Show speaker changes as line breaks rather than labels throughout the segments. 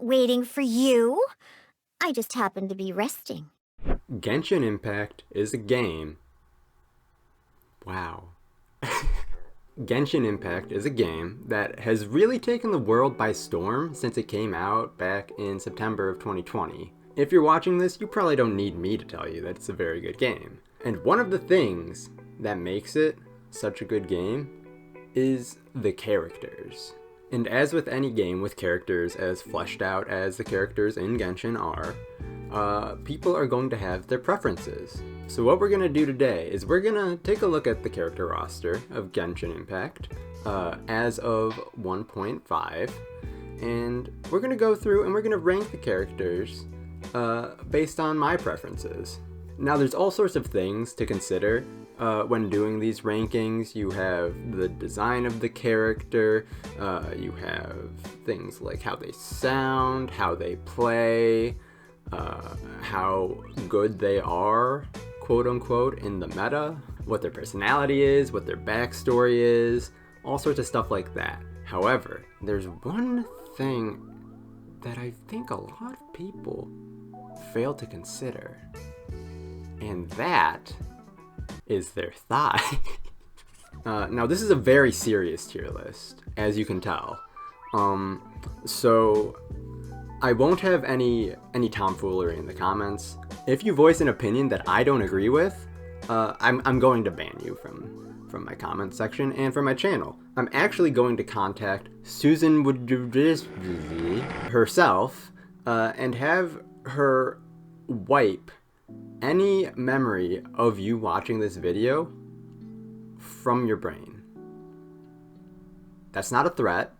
waiting for you. I just happened to be resting.
Genshin Impact is a game. Wow. Genshin Impact is a game that has really taken the world by storm since it came out back in September of 2020. If you're watching this, you probably don't need me to tell you that it's a very good game. And one of the things that makes it such a good game is the characters. And as with any game with characters as fleshed out as the characters in Genshin are, people are going to have their preferences. So what we're going to do today is we're going to take a look at the character roster of Genshin Impact as of 1.5, and we're going to go through and we're going to rank the characters based on my preferences. Now there's all sorts of things to consider when doing these rankings. You have the design of the character, you have things like how they sound, how they play, how good they are, quote unquote, in the meta, what their personality is, what their backstory is, all sorts of stuff like that. However, there's one thing that I think a lot of people fail to consider, and that is their thigh. Now this is a very serious tier list, as you can tell. So I won't have any tomfoolery in the comments. If you voice an opinion that I don't agree with, I'm going to ban you from my comment section and from my channel. I'm actually going to contact Susan herself and have her wipe any memory of you watching this video from your brain. That's not a threat.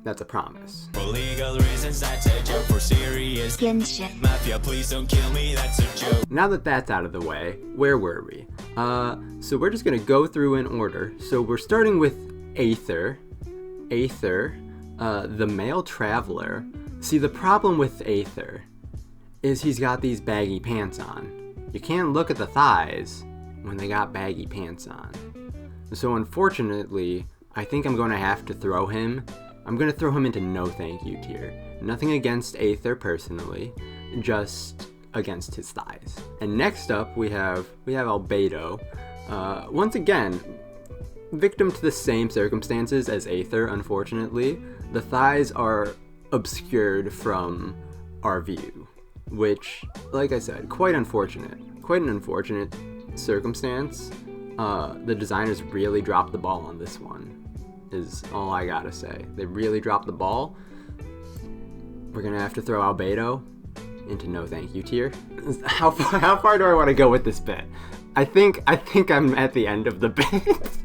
That's a promise.
For legal reasons, that's a joke. For serious
Genshin.
Mafia, please don't kill me, that's a joke.
Now that that's out of the way, where were we? So we're just gonna go through in order. So we're starting with Aether. Aether, the male traveler. See, the problem with Aether is he's got these baggy pants on. You can't look at the thighs when they got baggy pants on. So unfortunately, I think I'm gonna have to throw him. I'm gonna throw him into no thank you tier. Nothing against Aether personally, just against his thighs. And next up we have Albedo. Once again, victim to the same circumstances as Aether, unfortunately. The thighs are obscured from our view, which, like I said, quite unfortunate. Quite an unfortunate circumstance. The designers really dropped the ball on this one, is all I gotta say. They really dropped the ball. We're gonna have to throw Albedo into no thank you tier. How far do I want to go with this bit? I think I'm at the end of the bit.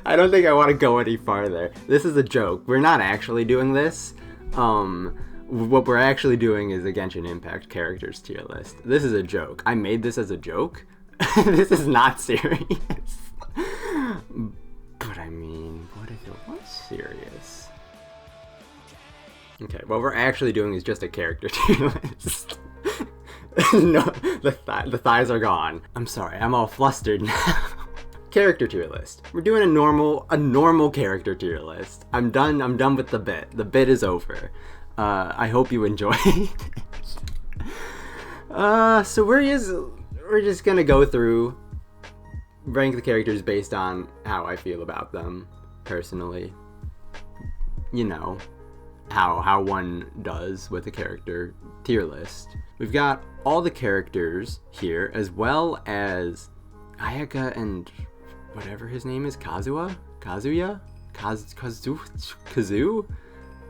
I don't think I want to go any farther. This is a joke. We're not actually doing this. What we're actually doing is a Genshin Impact characters tier list. This is a joke. I made this as a joke. This is not serious. But I mean, what if it was serious? Okay, what we're actually doing is just a character tier list. No, the thighs are gone. I'm sorry, I'm all flustered now. Character tier list. We're doing a normal character tier list. I'm done with the bit. The bit is over. I hope you enjoyed it. So we're just gonna go through, rank the characters based on how I feel about them personally. You know, how one does with a character tier list. We've got all the characters here, as well as Ayaka and whatever his name is, Kazuya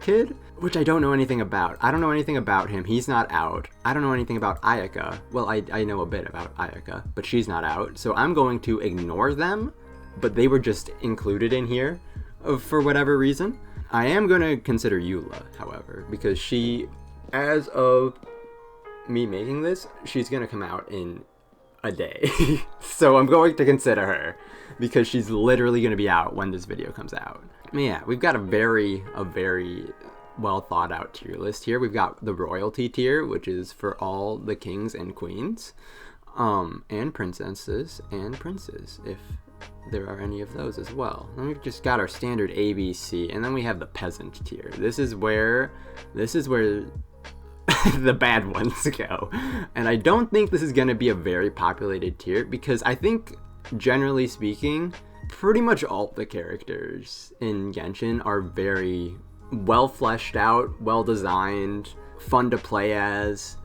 kid, which I don't know anything about. I don't know anything about him. He's not out. I don't know anything about Ayaka. Well, I know a bit about Ayaka, but she's not out. So I'm going to ignore them, but they were just included in here for whatever reason. I am going to consider Eula, however, because she, as of me making this, she's going to come out in a day. So I'm going to consider her because she's literally going to be out when this video comes out. Yeah, we've got a very well thought out tier list here. We've got the royalty tier, which is for all the kings and queens, and princesses and princes, there are any of those as well. Then we've just got our standard ABC, and then we have the peasant tier. This is where the bad ones go. And I don't think this is going to be a very populated tier, because I think, generally speaking, pretty much all the characters in Genshin are very well fleshed out, well designed, fun to play as.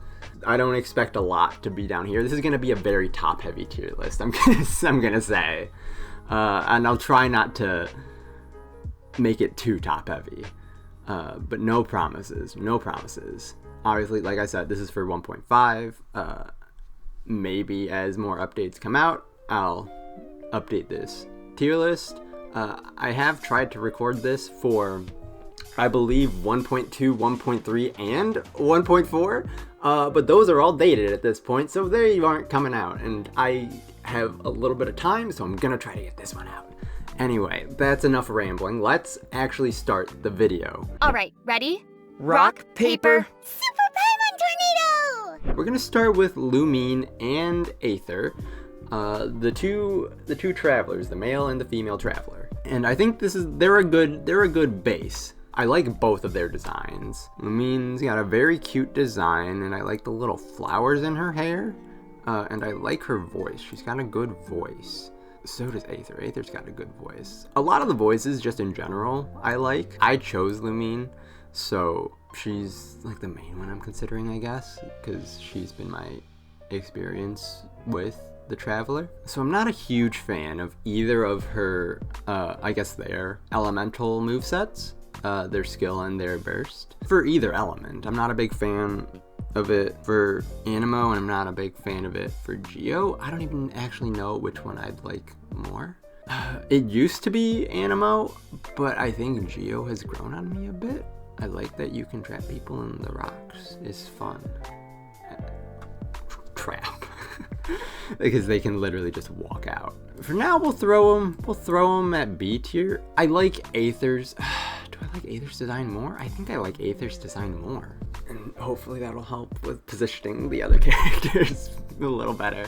I don't expect a lot to be down here. This is going to be a very top heavy tier list, I'm gonna say. And I'll try not to make it too top heavy. But no promises, no promises. Obviously, like I said, this is for 1.5. Maybe as more updates come out, I'll update this tier list. I have tried to record this for, I believe, 1.2, 1.3, and 1.4. But those are all dated at this point, so they aren't coming out. And I have a little bit of time, so I'm gonna try to get this one out. Anyway, that's enough rambling. Let's actually start the video.
All right, ready?
Rock, paper.
Super Paimon Tornado!
We're gonna start with Lumine and Aether, the two travelers, the male and the female traveler. And I think they're a good base. I like both of their designs. Lumine's got a very cute design, and I like the little flowers in her hair. And I like her voice. She's got a good voice. So does Aether. Aether's got a good voice. A lot of the voices, just in general, I like. I chose Lumine, so she's like the main one I'm considering, I guess, because she's been my experience with the Traveler. So I'm not a huge fan of either of her, I guess their elemental movesets, their skill and their burst. For either element, I'm not a big fan of it for Anemo, and I'm not a big fan of it for Geo. I don't even actually know which one I'd like more. It used to be Anemo, but I think Geo has grown on me a bit. I like that you can trap people in the rocks. It's fun. Trap. Because they can literally just walk out. For now, we'll throw them at B tier. I like Aether's. Do I like Aether's design more? I think I like Aether's design more. And hopefully that'll help with positioning the other characters a little better.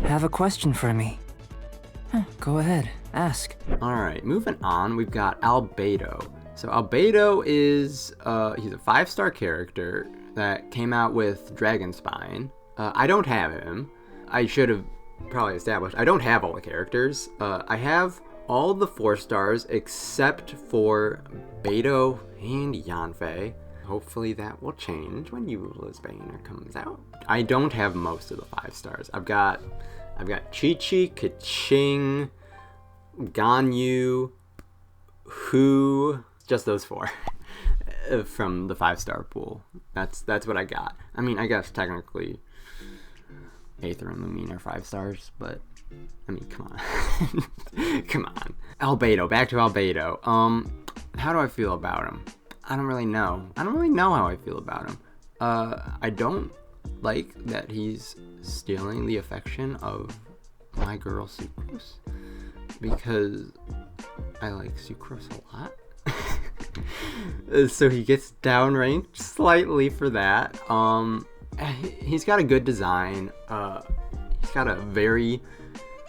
Have a question for me. Go ahead, ask.
Alright, moving on, we've got Albedo. So Albedo is, he's a 5-star character that came out with Dragonspine. I don't have him. I should have probably established. I don't have all the characters. I have all the 4 stars except for Beidou and Yanfei. Hopefully that will change when Eula's banner comes out. I don't have most of the 5 stars. I've got Qiqi, keqing, ganyu, just those 4 from the 5-star pool. That's what I got. I mean, I guess technically Aether and Lumine are 5 stars, but I mean, come on. Come on. Albedo, back to Albedo. How do I feel about him? I don't really know. I don't really know how I feel about him. I don't like that he's stealing the affection of my girl Sucrose, because I like Sucrose a lot. So he gets downranked slightly for that. He's got a good design. He's got a very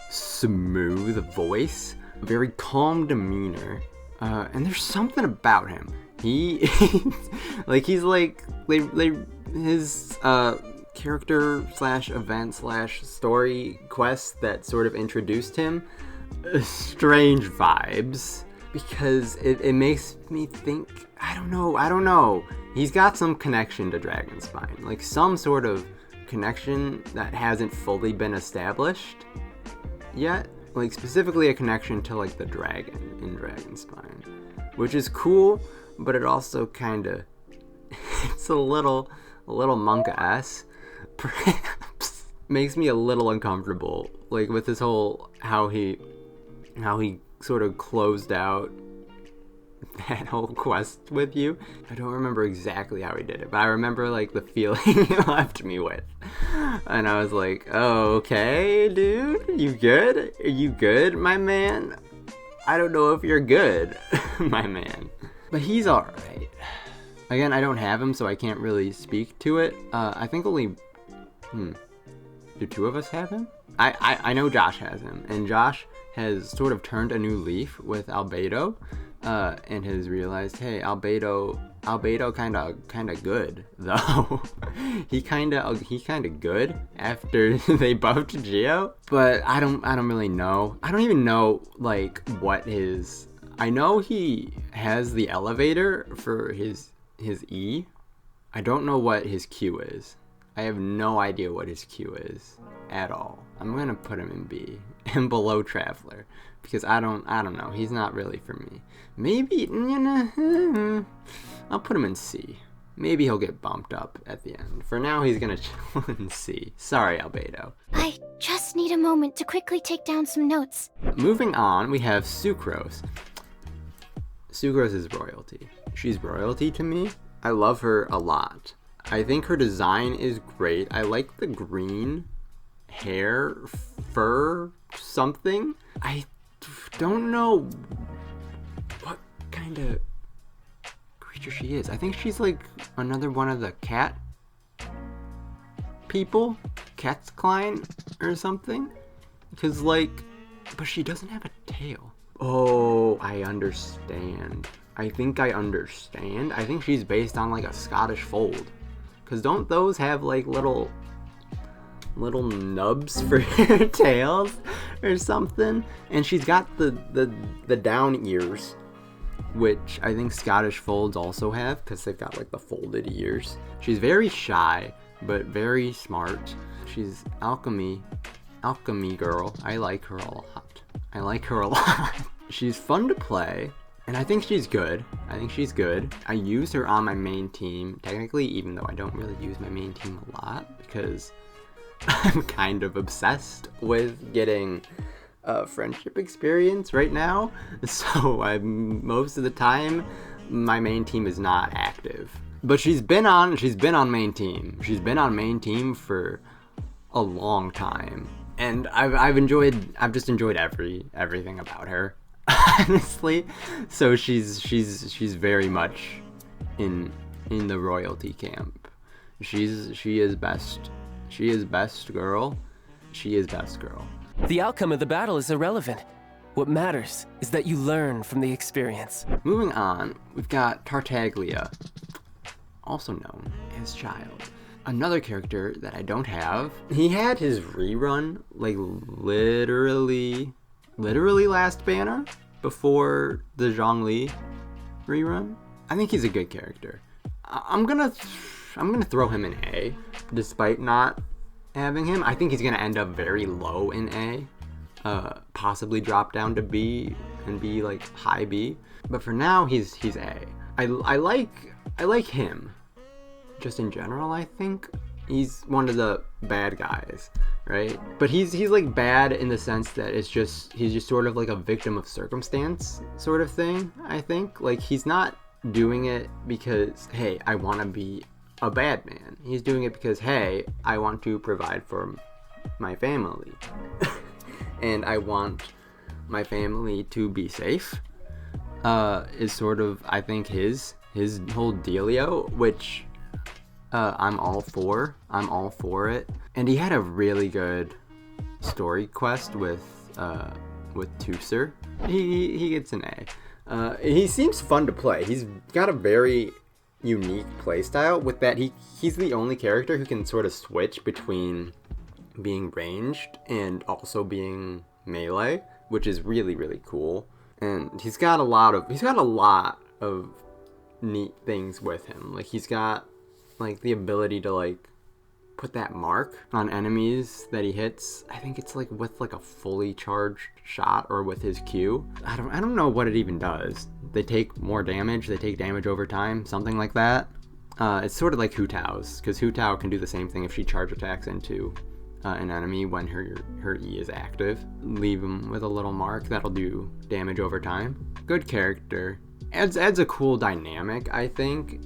smooth voice, very calm demeanor, and there's something about him. He's like his character / event / story quest that sort of introduced him, strange vibes, because it makes me think, I don't know, he's got some connection to Dragonspine, like some sort of connection that hasn't fully been established yet, like specifically a connection to like the dragon in Dragonspine, which is cool, but it also kind of, it's a little Monka-esque, perhaps. Makes me a little uncomfortable, like with this whole, how he sort of closed out that whole quest with you. I don't remember exactly how he did it, but I remember like the feeling it left me with. And I was like, oh, okay, dude, you good? Are you good, my man? I don't know if you're good, my man. But he's alright. Again, I don't have him, so I can't really speak to it. I think only, do 2 of us have him? I know Josh has him, and Josh has sort of turned a new leaf with albedo, and has realized, hey, albedo kind of good though. he kind of good after they buffed Xiao, but I don't really know. I don't even know like what his. I know he has the elevator for his E. I don't know what his Q is. I have no idea what his Q is at all. I'm gonna put him in B and below Traveler because I don't know. He's not really for me. Maybe I'll put him in C. Maybe he'll get bumped up at the end. For now, he's gonna chill in C. Sorry, albedo.
I just need a moment to quickly take down some notes.
Moving on, we have Sucrose. Sucrose is royalty. She's royalty to me. I love her a lot. I think her design is great. I like the green hair, fur, something. I don't know what kind of creature she is. I think she's like another one of the cat people, keqing or something. Because but she doesn't have a tail. Oh, I understand. I think I understand. I think she's based on like a Scottish fold. Cause don't those have like little nubs for her tails or something? And she's got the down ears, which I think Scottish folds also have, because they've got like the folded ears. She's very shy, but very smart. She's alchemy girl. I like her a lot. She's fun to play, and I think she's good. I use her on my main team, technically, even though I don't really use my main team a lot, because I'm kind of obsessed with getting friendship experience right now. So most of the time, my main team is not active. But she's been on main team. She's been on main team for a long time. And I've just enjoyed everything about her, honestly. So she's very much in the royalty camp. She is best girl.
The outcome of the battle is irrelevant. What matters is that you learn from the experience.
Moving on, we've got Tartaglia, also known as Child. Another character that I don't have. He had his rerun, like literally last banner before the Zhongli rerun. I think he's a good character. I'm gonna throw him in A, despite not having him. I think he's gonna end up very low in A, possibly drop down to B and be like high B. But for now, he's A. I like him. Just in general, I think he's one of the bad guys, right? But he's like bad in the sense that he's just sort of like a victim of circumstance sort of thing. I think like he's not doing it because, hey, I want to be a bad man. He's doing it because, hey, I want to provide for my family and I want my family to be safe. Is sort of, I think, his whole dealio, which I'm all for it. And he had a really good story quest with Tusser. He gets an A. He seems fun to play. He's got a very unique playstyle with that. He's the only character who can sort of switch between being ranged and also being melee, which is really, really cool. And he's got a lot of neat things with him. Like he's got like the ability to like put that mark on enemies that he hits. I think it's like with like a fully charged shot or with his Q. I don't know what it even does. They take more damage. They take damage over time, something like that. It's sort of like Hu Tao's, because Hu Tao can do the same thing if she charge attacks into an enemy when her E is active. Leave him with a little mark that'll do damage over time. Good character. Adds a cool dynamic, I think,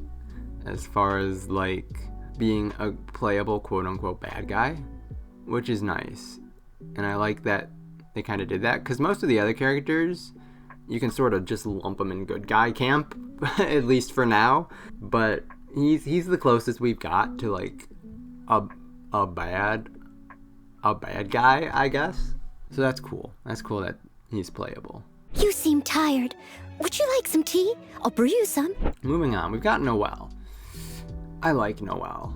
as far as like being a playable quote-unquote bad guy, which is nice. And I like that they kind of did that, because most of the other characters you can sort of just lump them in good guy camp, at least for now. But he's the closest we've got to like a bad guy, I guess. So that's cool. That's cool that he's playable.
You seem tired. Would you like some tea? I'll brew you some.
Moving on, we've got Noelle. I like Noelle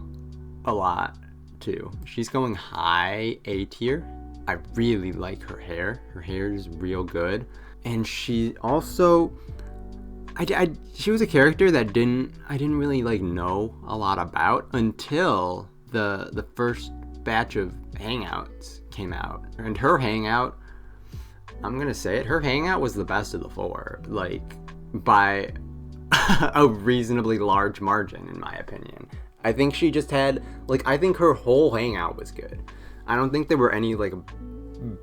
a lot, too. She's going high A tier. I really like her hair. Her hair is real good. And she also... she was a character that I didn't really, like, know a lot about until the first batch of hangouts came out. And her hangout, I'm gonna say it, her hangout was the best of the 4. Like, by a reasonably large margin, in my opinion. I think she just had, like, I think her whole hangout was good. I don't think there were any, like,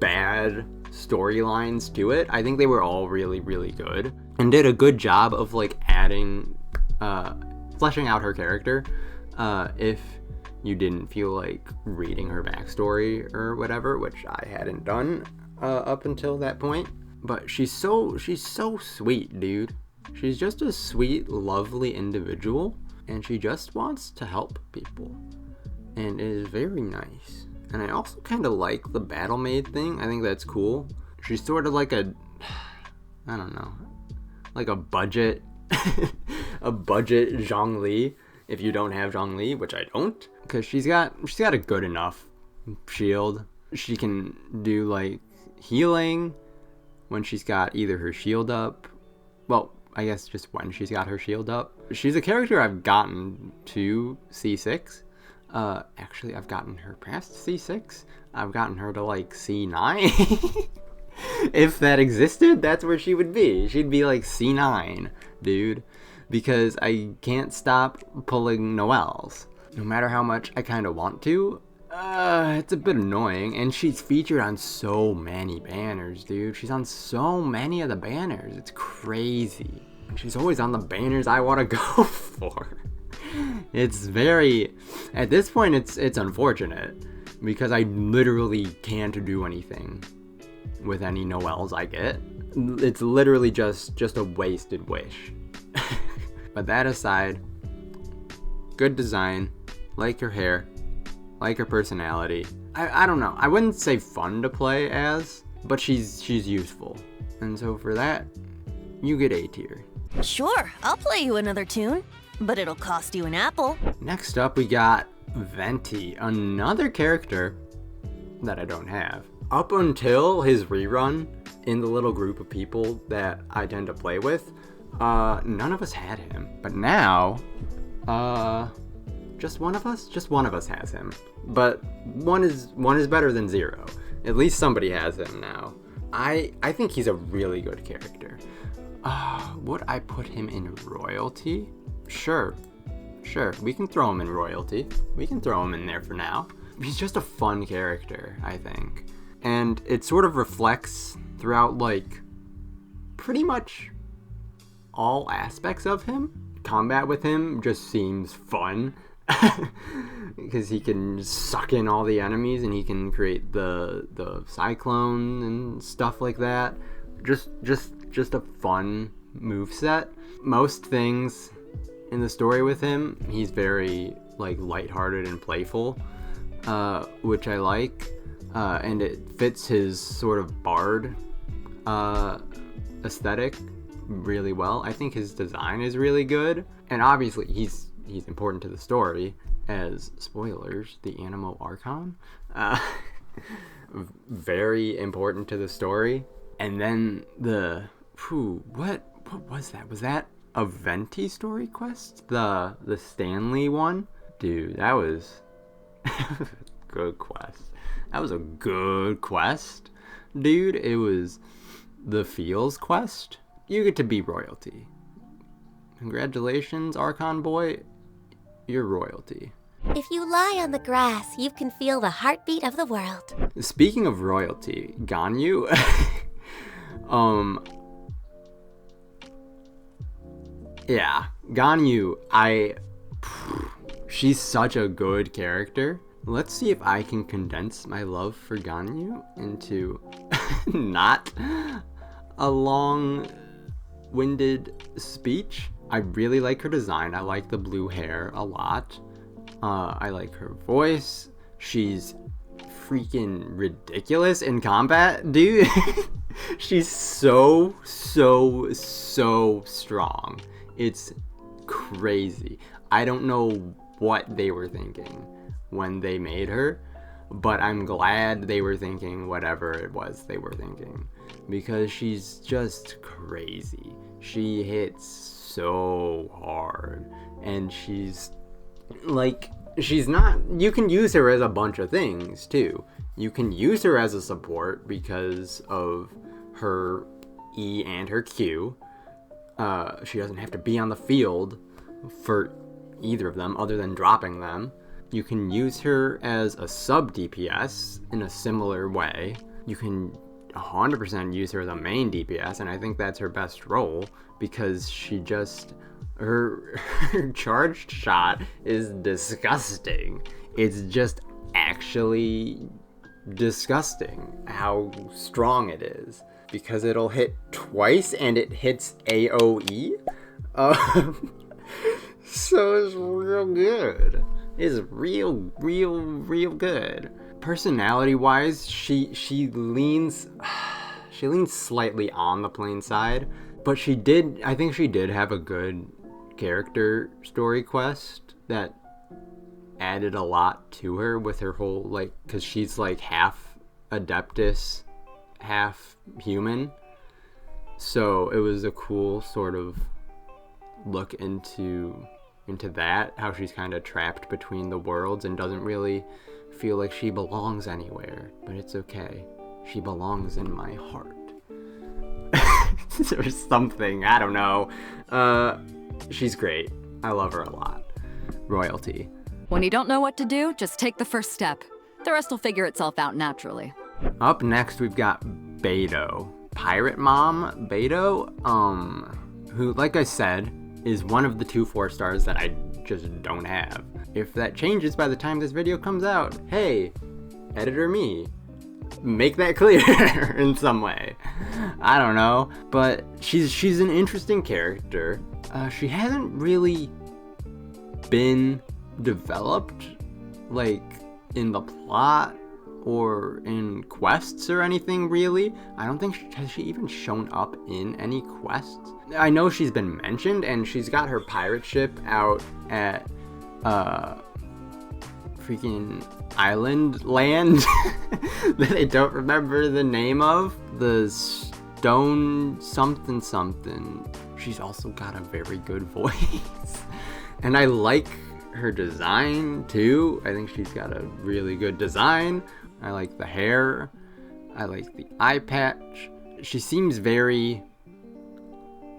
bad storylines to it. I think they were all really, really good and did a good job of, like, adding, fleshing out her character. If you didn't feel like reading her backstory or whatever, which I hadn't done up until that point. But she's so sweet, dude. She's just a sweet, lovely individual, and she just wants to help people, and it is very nice. And I also kind of like the battle maid thing. I think that's cool. She's sort of like a, I don't know, like a budget, a budget zhongli. If you don't have zhongli, which I don't, because she's got a good enough shield. She can do like healing when she's got either her shield up. Well, I guess just when she's got her shield up. She's a character I've gotten to C6. Actually, I've gotten her past C6. I've gotten her to like C9. If that existed, that's where she would be. She'd be like C9, dude. Because I can't stop pulling Noelles. No matter how much I kind of want to, it's a bit annoying. And she's featured on so many banners, dude. She's on so many of the banners. It's crazy. She's always on the banners I want to go for. It's very... At this point, it's unfortunate. Because I literally can't do anything with any Noelles I get. It's literally just a wasted wish. But that aside, good design, like her hair, like her personality. I don't know, I wouldn't say fun to play as, but she's useful. And so for that, you get A tier.
Sure, I'll play you another tune, but it'll cost you an apple.
Next up we got Venti, another character that I don't have. Up until his rerun in the little group of people that I tend to play with, none of us had him. But now, just one of us has him. But one is better than 0. At least somebody has him now. I think he's a really good character. Would I put him in royalty? Sure, we can throw him in royalty. We can throw him in there for now. He's just a fun character, I think. And it sort of reflects throughout, like, pretty much all aspects of him. Combat with him just seems fun. Because he can suck in all the enemies and he can create the cyclone and stuff like that. Just a fun moveset. Most things in the story with him, he's very like lighthearted and playful, which I like, and it fits his sort of bard aesthetic really well. I think his design is really good, and obviously he's important to the story, as spoilers, the Animo Archon, very important to the story. And then what was that? Was that a Venti story quest? The Stanley one? Dude, that was good quest. That was a good quest. Dude, it was the Feels quest. You get to be royalty. Congratulations, Archon boy. You're royalty.
If you lie on the grass, you can feel the heartbeat of the world.
Speaking of royalty, Ganyu. Yeah, Ganyu, she's such a good character. Let's see if I can condense my love for Ganyu into not a long-winded speech. I really like her design. I like the blue hair a lot. I like her voice. She's freaking ridiculous in combat, dude. She's so strong. It's crazy. I don't know what they were thinking when they made her, but I'm glad they were thinking whatever it was they were thinking, because she's just crazy. She hits so hard, and she's not, you can use her as a bunch of things too. You can use her as a support because of her E and her Q. She doesn't have to be on the field for either of them other than dropping them. You can use her as a sub DPS in a similar way. You can 100% use her as a main DPS, and I think that's her best role, because she just, her charged shot is disgusting. It's just actually disgusting how strong it is, because it'll hit twice and it hits AoE. So it's real good. It's real good. Personality wise, she leans slightly on the plain side, but I think she did have a good character story quest that added a lot to her with her whole, like, because she's like half Adeptus, half human. So it was a cool sort of look into that, how she's kind of trapped between the worlds and doesn't really feel like she belongs anywhere, but it's okay. She belongs in my heart. Or something, I don't know. She's great. I love her a lot. Royalty.
When you don't know what to do, just take the first step. The rest will figure itself out naturally.
Up next, we've got Beidou. Pirate Mom Beidou, who, like I said, is one of the 2 4-stars that I just don't have. If that changes by the time this video comes out, hey, editor me, make that clear in some way. I don't know, but she's an interesting character. She hasn't really been developed, like, in the plot or in quests or anything, really. I don't think has she even shown up in any quests. I know she's been mentioned, and she's got her pirate ship out at freaking island land that I don't remember the name of. The stone something. She's also got a very good voice. And I like her design too. I think she's got a really good design. I like the hair. I like the eye patch. She seems very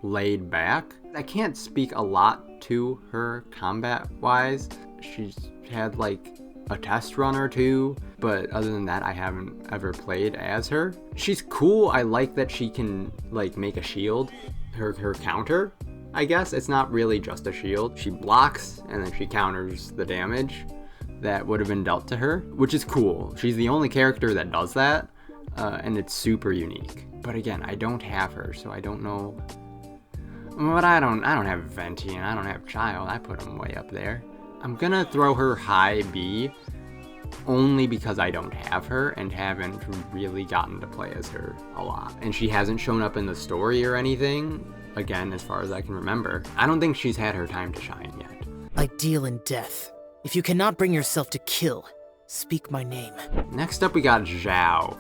laid back. I can't speak a lot to her combat wise. She's had like a test run or 2, but other than that, I haven't ever played as her. She's cool. I like that she can like make a shield. Her counter, I guess. It's not really just a shield. She blocks and then she counters the damage that would have been dealt to her, which is cool. She's the only character that does that, and it's super unique. But again, I don't have her, so I don't know. But I don't have Venti and I don't have Xiao. I put them way up there. I'm gonna throw her high B, only because I don't have her and haven't really gotten to play as her a lot. And she hasn't shown up in the story or anything, again, as far as I can remember. I don't think she's had her time to shine yet.
I deal in death. If you cannot bring yourself to kill, speak my name.
Next up, we got Xiao.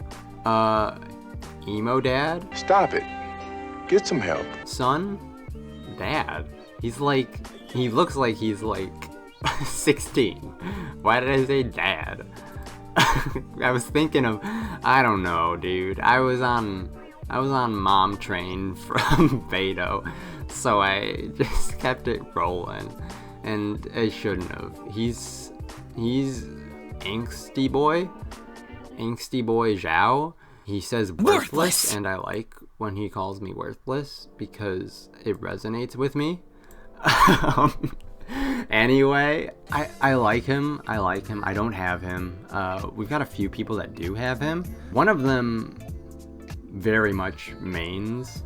Emo dad?
Stop it. Get some help.
Son? Dad? He looks like he's like 16. Why did I say dad? I was thinking of, I don't know, dude. I was on mom train from Beidou, so I just kept it rolling, and I shouldn't have. He's angsty boy Xiao. He says worthless, and I like when he calls me worthless because it resonates with me. Anyway, I like him. I don't have him. We've got a few people that do have him. One of them very much mains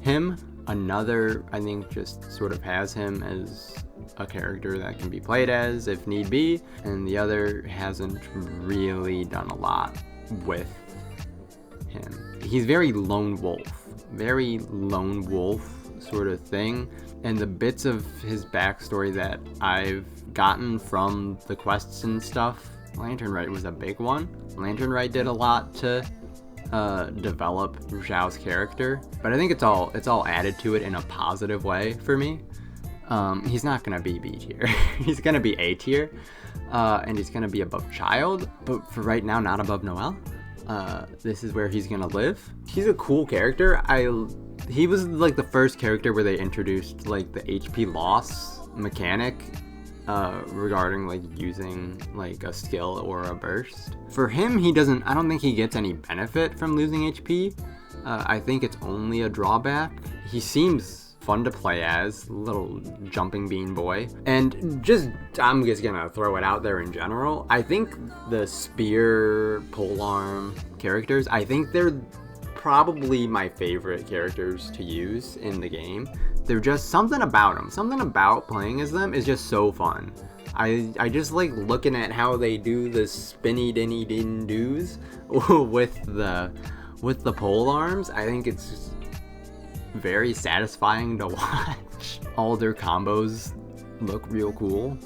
him. Another, I think, just sort of has him as a character that can be played as if need be. And the other hasn't really done a lot with him. he's very lone wolf sort of thing. And the bits of his backstory that I've gotten from the quests and stuff, Lantern Rite was a big one. Lantern Rite did a lot to develop Xiao's character, but I think it's all added to it in a positive way for me. He's not gonna be B tier. He's gonna be A tier, and he's gonna be above Child, but for right now, not above Noelle. This is where he's gonna live. He's a cool character. He was like the first character where they introduced like the HP loss mechanic regarding like using like a skill or a burst. For him, I don't think he gets any benefit from losing HP. I think it's only a drawback. He seems fun to play as, little jumping bean boy. And I'm just gonna throw it out there in general. I think the spear polearm characters, I think they're probably my favorite characters to use in the game. They're just something about them. Something about playing as them is just so fun. I just like looking at how they do the spinny dinny din doos with the pole arms. I think it's just very satisfying to watch. All their combos look real cool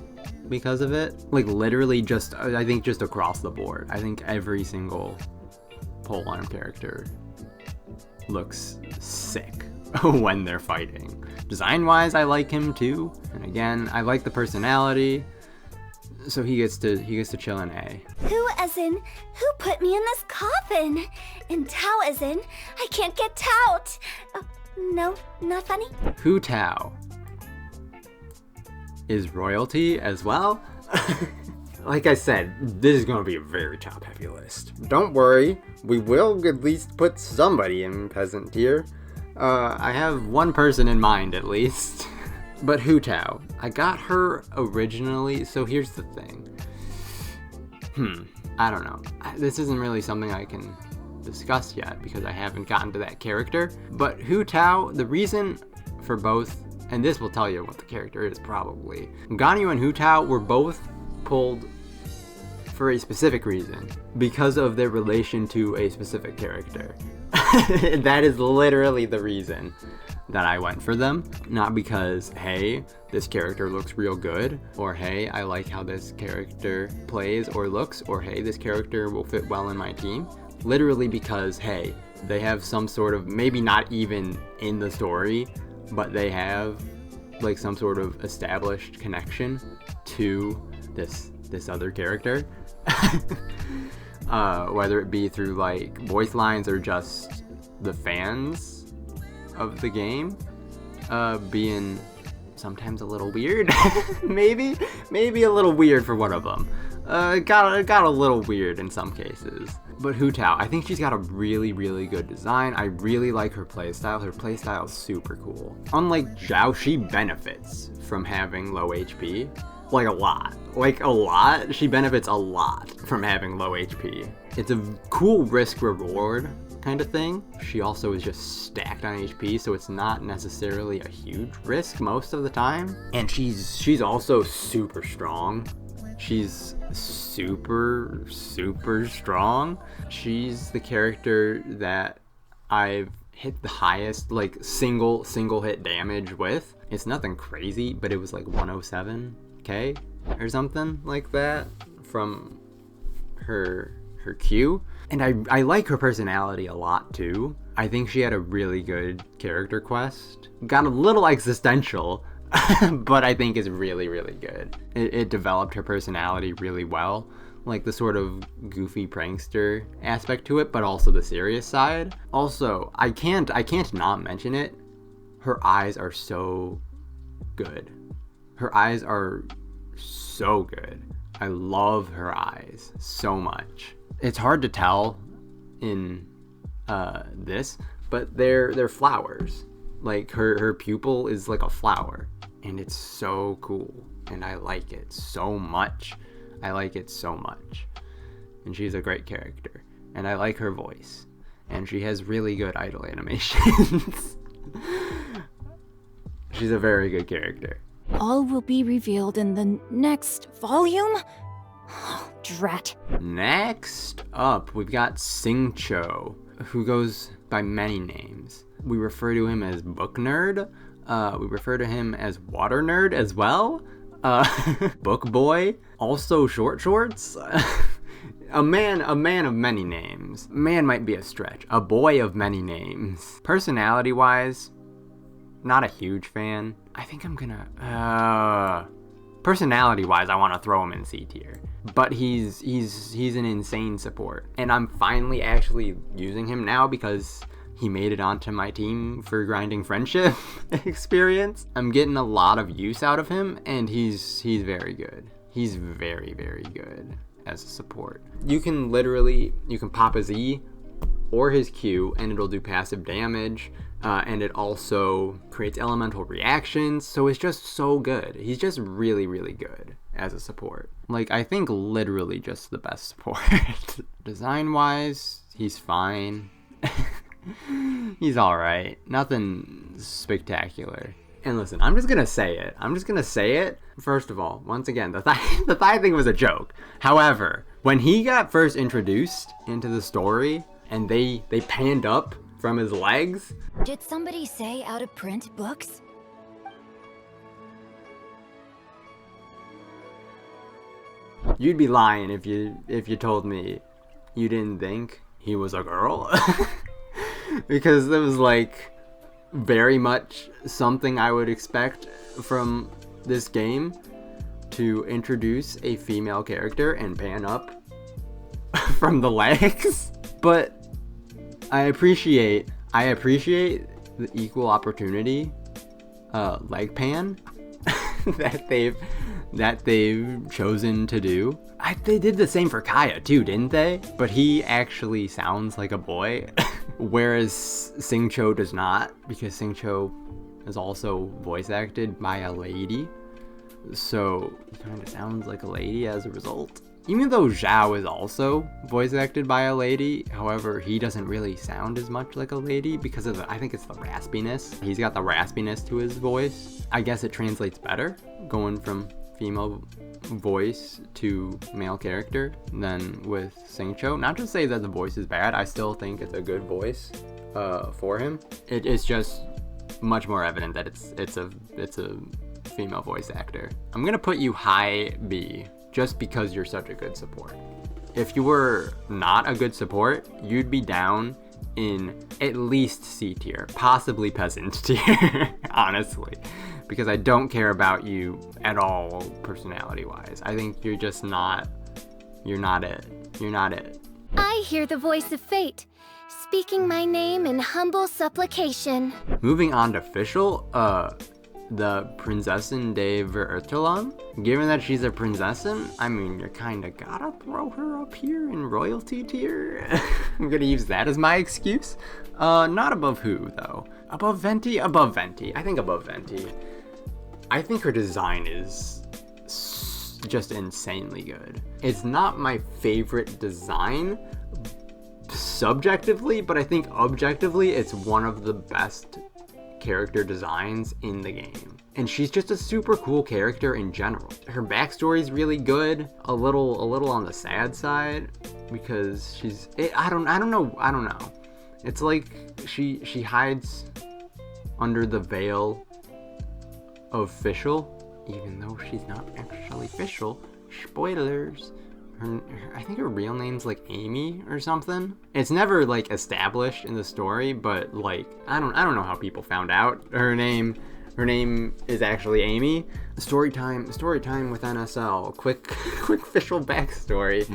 because of it. Like literally I think just across the board. I think every single polearm character looks sick when they're fighting. Design wise, I like him too, and again, I like the personality, so he gets to chill in A.
Who as in, who put me in this coffin? And Tao as in, I can't get Tout. No, not funny.
Hu Tao is royalty as well. Like I said, this is gonna be a very top heavy list. Don't worry, we will at least put somebody in peasant tier. I have one person in mind at least. But Hu Tao, I got her originally, so here's the thing. I don't know. This isn't really something I can discuss yet because I haven't gotten to that character. But Hu Tao, the reason for both, and this will tell you what the character is probably. Ganyu and Hu Tao were both pulled for a specific reason, because of their relation to a specific character. That is literally the reason that I went for them. Not because, hey, this character looks real good, or hey, I like how this character plays or looks, or hey, this character will fit well in my team. Literally because, hey, they have some sort of, maybe not even in the story, but they have like some sort of established connection to this other character. Whether it be through like voice lines or just the fans of the game being sometimes a little weird. maybe a little weird for one of them. Got a little weird in some cases. But Hu Tao, I think she's got a really, really good design. I really like her playstyle. Her playstyle is super cool. Unlike Xiao, she benefits from having low HP. Like a lot. She benefits a lot from having low HP. It's a cool risk-reward kind of thing. She also is just stacked on HP, so it's not necessarily a huge risk most of the time. And she's also super strong. She's super, super strong. She's the character that I've hit the highest, like, single hit damage with. It's nothing crazy, but it was like 107k or something like that from her Q. And I like her personality a lot too. I think she had a really good character quest. Got a little existential, but I think is really, really good. It developed her personality really well. Like the sort of goofy prankster aspect to it, but also the serious side. Also, I can't not mention it. Her eyes are so good. Her eyes are so good. I love her eyes so much. It's hard to tell in this, but they're flowers. Like her pupil is like a flower, and it's so cool, and I like it so much. And she's a great character, and I like her voice, and she has really good idle animations. She's a very good character.
All will be revealed in the next volume? Oh, drat.
Next up, we've got xingqiu, who goes by many names. We refer to him as Book Nerd. We refer to him as Water Nerd as well. Book Boy. Also Short Shorts. A man of many names. Man might be a stretch. A boy of many names. Personality-wise, not a huge fan. I think I'm gonna... Personality-wise, I want to throw him in C tier. But he's an insane support. And I'm finally actually using him now because he made it onto my team for grinding friendship experience. I'm getting a lot of use out of him, and he's very good. He's very, very good as a support. You can pop his E or his Q, and it'll do passive damage. And it also creates elemental reactions, so it's just so good. He's just really, really good as a support. Like, I think literally just the best support. Design-wise, he's fine. He's alright. Nothing spectacular. And listen, I'm just gonna say it. First of all, once again, the thigh thing was a joke. However, when he got first introduced into the story, and they panned up from his legs.
Did somebody say out of print books?
You'd be lying if you told me you didn't think he was a girl. Because it was like very much something I would expect from this game, to introduce a female character and pan up from the legs. But I appreciate the equal opportunity leg pan that they've chosen to do. They did the same for Kaeya too, didn't they? But he actually sounds like a boy, whereas Xingqiu does not, because Xingqiu is also voice acted by a lady, so he kind of sounds like a lady as a result. Even though Xiao is also voice acted by a lady, however, he doesn't really sound as much like a lady because of I think it's the raspiness. He's got the raspiness to his voice. I guess it translates better going from female voice to male character than with Xingqiu. Not to say that the voice is bad, I still think it's a good voice for him. It's just much more evident that it's a female voice actor. I'm gonna put you high B, just because you're such a good support. If you were not a good support, you'd be down in at least C tier, possibly peasant tier, honestly, because I don't care about you at all personality-wise. I think you're just not it.
I hear the voice of fate, speaking my name in humble supplication.
Moving on to fischl, the Prinzessin de Verurteilung. Given that she's a Prinzessin, I mean, you kinda gotta throw her up here in royalty tier. I'm gonna use that as my excuse. Not above who, though? Above Venti? Above Venti. I think above Venti. I think her design is just insanely good. It's not my favorite design, subjectively, but I think objectively, it's one of the best character designs in the game. And she's just a super cool character in general. Her backstory is really good, a little on the sad side, because I don't know. It's like she hides under the veil of fischl, even though she's not actually fischl. Spoilers. I think her real name's like Amy or something. It's never like established in the story, but like I don't know how people found out her name is actually Amy. Story time with NSL. Quick fischl backstory.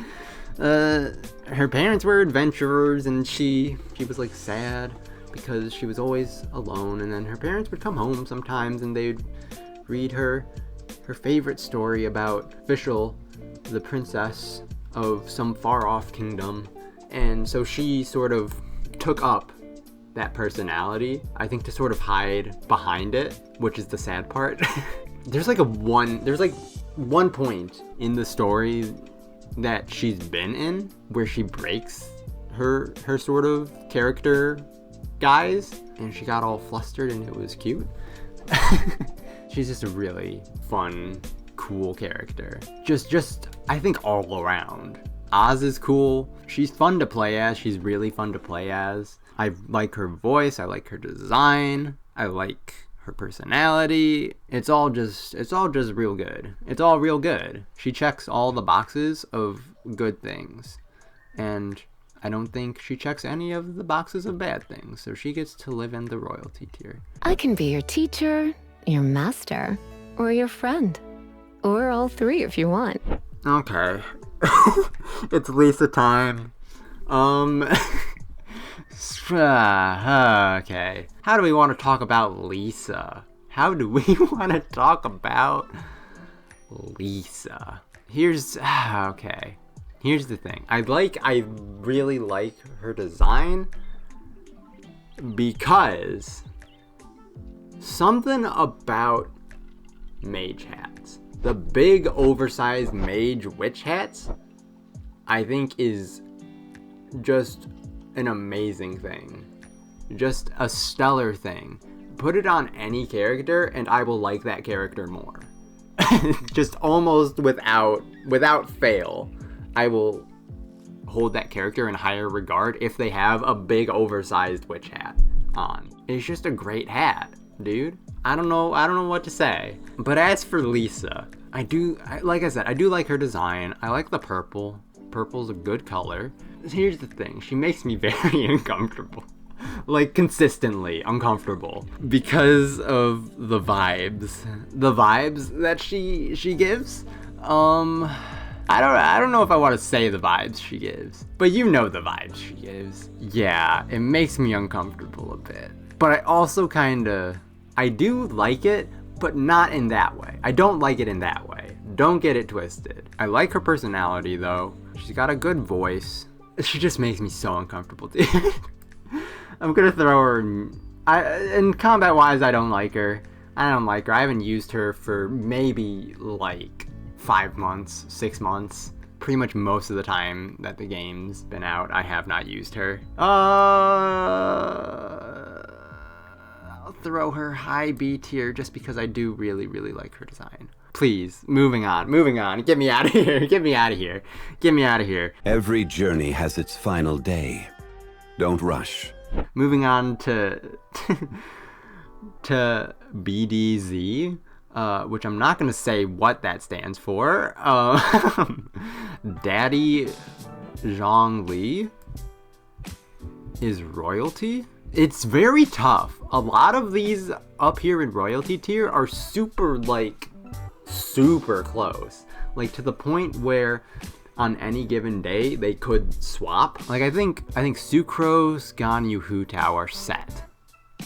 Her parents were adventurers, and she was like sad because she was always alone, and then her parents would come home sometimes and they'd read her favorite story about fischl, the princess of some far-off kingdom, and so she sort of took up that personality, I think, to sort of hide behind it, which is the sad part. There's one point in the story that she's been in where she breaks her sort of character guise, and she got all flustered, and it was cute. She's just a really fun, cool character. Just I think all around Oz is cool. She's fun to play as. She's really fun to play as. I like her voice. I like her design. I like her personality. It's all just real good. It's all real good. She checks all the boxes of good things. And I don't think she checks any of the boxes of bad things. So she gets to live in the royalty tier.
I can be your teacher, your master, or your friend. Or all three if you want.
Okay. It's Lisa time. Okay. How do we want to talk about Lisa? How do we want to talk about Lisa? Okay. Here's the thing. I really like her design because something about mage hats. The big oversized mage witch hats, I think, is just an amazing thing. Just a stellar thing. Put it on any character and I will like that character more. Just almost without fail. I will hold that character in higher regard if they have a big oversized witch hat on. It's just a great hat, dude. I don't know what to say. But as for Lisa, like I said, I do like her design. I like the purple. Purple's a good color. Here's the thing, she makes me very uncomfortable. Like, consistently uncomfortable because of the vibes that she gives. I don't know if I want to say the vibes she gives, but you know the vibes she gives. Yeah, it makes me uncomfortable a bit. But I also I do like it, but not in that way. I don't like it in that way. Don't get it twisted. I like her personality though. She's got a good voice. She just makes me so uncomfortable, dude. I'm gonna throw her in combat wise, I don't like her. I haven't used her for maybe like 5 months, 6 months. Pretty much most of the time that the game's been out, I have not used her. I'll throw her high B tier just because I do really, really like her design. Please, moving on. Get me out of here.
Every journey has its final day. Don't rush.
Moving on to BDZ, which I'm not going to say what that stands for. Daddy Zhongli is royalty? It's very tough. A lot of these up here in royalty tier are super close. Like, to the point where on any given day they could swap. Like, I think sucrose, ganyu, hutao are set.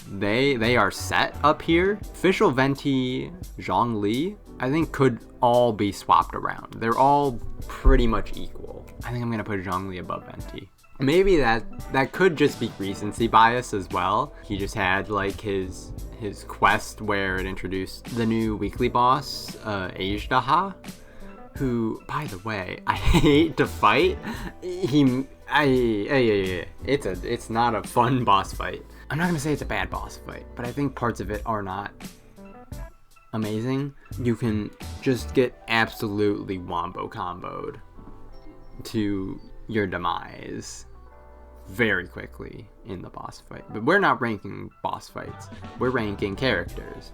They are set up here. Fischl, venti, zhongli, I think could all be swapped around. They're all pretty much equal. I think I'm gonna put zhongli above venti. Maybe that could just be recency bias as well. He just had like his quest where it introduced the new weekly boss, Ajdaha, who, by the way, I hate to fight. It's not a fun boss fight. I'm not gonna say it's a bad boss fight, but I think parts of it are not amazing. You can just get absolutely wombo comboed to your demise very quickly in the boss fight. But we're not ranking boss fights, we're ranking characters.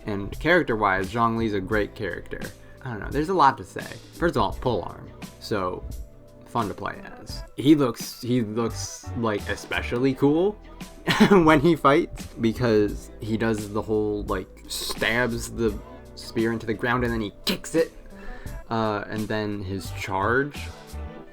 And character-wise, Zhongli's a great character. I don't know, there's a lot to say. First of all, pull arm, so fun to play as. He looks like especially cool when he fights, because he does the whole like stabs the spear into the ground and then he kicks it, and then his charge,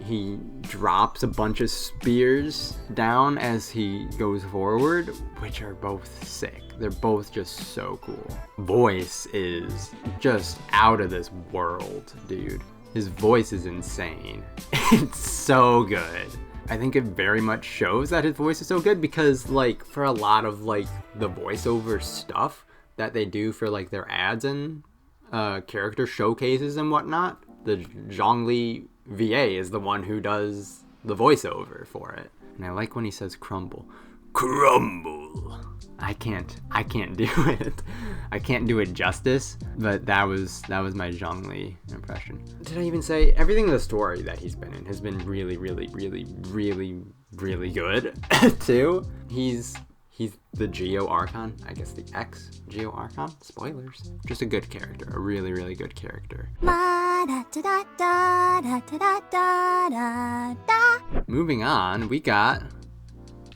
he drops a bunch of spears down as he goes forward, which are both sick. They're both just so cool. Voice is just out of this world, dude. His voice is insane. It's so good. I think it very much shows that his voice is so good because, like, for a lot of like the voiceover stuff that they do for like their ads and character showcases and whatnot, the Zhongli VA is the one who does the voiceover for it. And I like when he says crumble. crumble. I can't do it. I can't do it justice, but that was my Zhongli impression. Did I even say everything in the story that he's been in has been really, really, really, really, really good too. He's the Geo Archon, I guess the ex Geo Archon. Spoilers. Just a good character, a really, really good character. Moving on, we got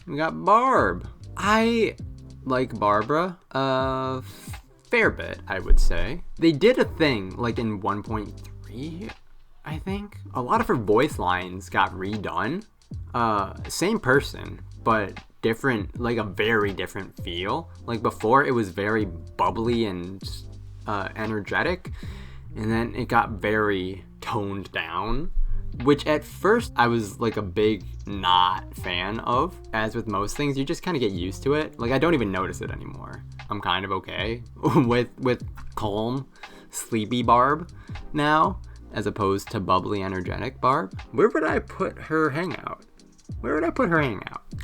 Barb. I like Barbara a fair bit, I would say. They did a thing like in 1.3, I think. A lot of her voice lines got redone. Same person, but different, like a very different feel. Like before it was very bubbly and energetic, and then it got very toned down, which at first I was like a big not fan of. As with most things, you just kind of get used to it. Like I don't even notice it anymore. I'm kind of okay with calm, sleepy Barb now, as opposed to bubbly, energetic Barb. Where would I put her hangout?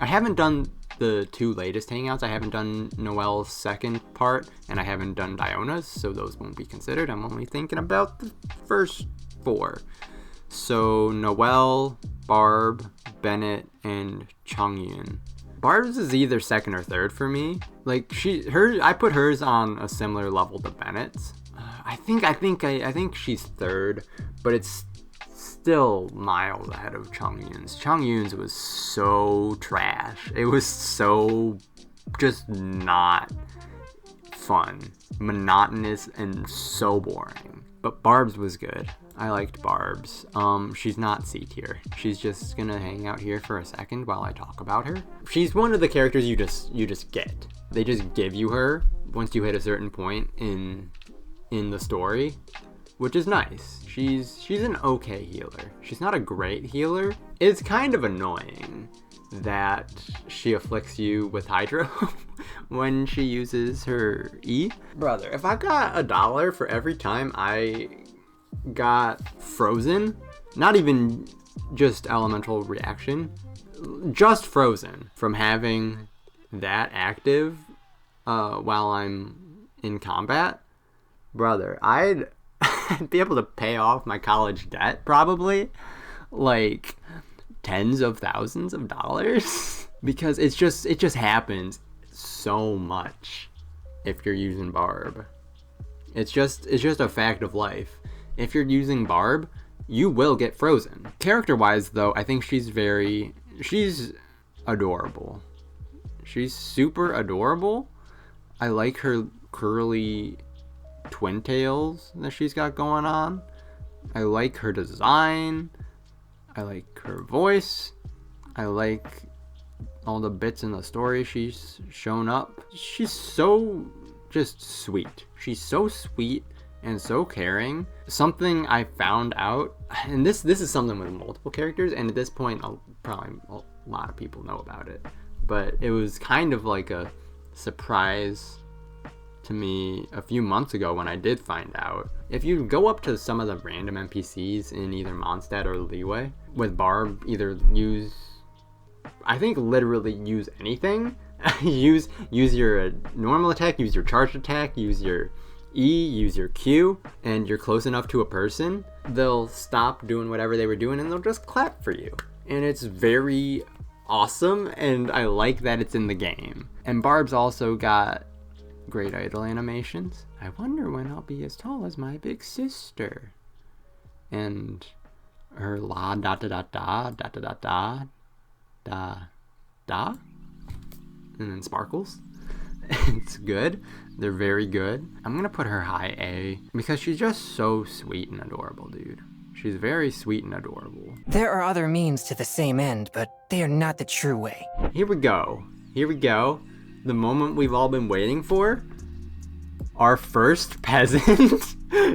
I haven't done the 2 latest hangouts. I haven't done Noelle's second part, and I haven't done Diona's, so those won't be considered. I'm only thinking about the first 4. So Noelle, Barb, Bennett, and Chongyun. Barb's is either second or third for me. Like I put hers on a similar level to Bennett's. I think she's third, but it's still miles ahead of Chongyun's. Chongyun's was so trash. It was so just not fun, monotonous, and so boring. But Barb's was good. I liked Barb's. She's not C tier. She's just gonna hang out here for a second while I talk about her. She's one of the characters you just get. They just give you her once you hit a certain point in the story, which is nice. She's an okay healer. She's not a great healer. It's kind of annoying that she afflicts you with hydro when she uses her E. Brother, if I got $1 for every time I got frozen, not even just elemental reaction, just frozen from having that active while I'm in combat, brother, I'd be able to pay off my college debt, probably, like tens of thousands of dollars, because it just happens so much if you're using Barb. It's just a fact of life. If you're using Barb, you will get frozen. Character-wise, though, I think she's adorable. She's super adorable. I like her curly twin tails that she's got going on. I like her design. I like her voice. I like all the bits in the story she's shown up. She's so just sweet. She's so sweet and so caring. Something I found out, and this is something with multiple characters, and at this point probably a lot of people know about it, but it was kind of like a surprise to me a few months ago when I did find out. If you go up to some of the random NPCs in either Mondstadt or Leeway with Barb, either literally use anything. use your normal attack, use your charged attack, use your E, use your Q, and you're close enough to a person, they'll stop doing whatever they were doing and they'll just clap for you. And it's very awesome, and I like that it's in the game. And Barb's also got great idol animations. I wonder when I'll be as tall as my big sister. And her la da da da da da da da da da da, and then sparkles. It's good. They're very good. I'm gonna put her high A because she's just so sweet and adorable, dude. She's very sweet and adorable.
There are other means to the same end, but they are not the true way.
Here we go. The moment we've all been waiting for. Our first peasant,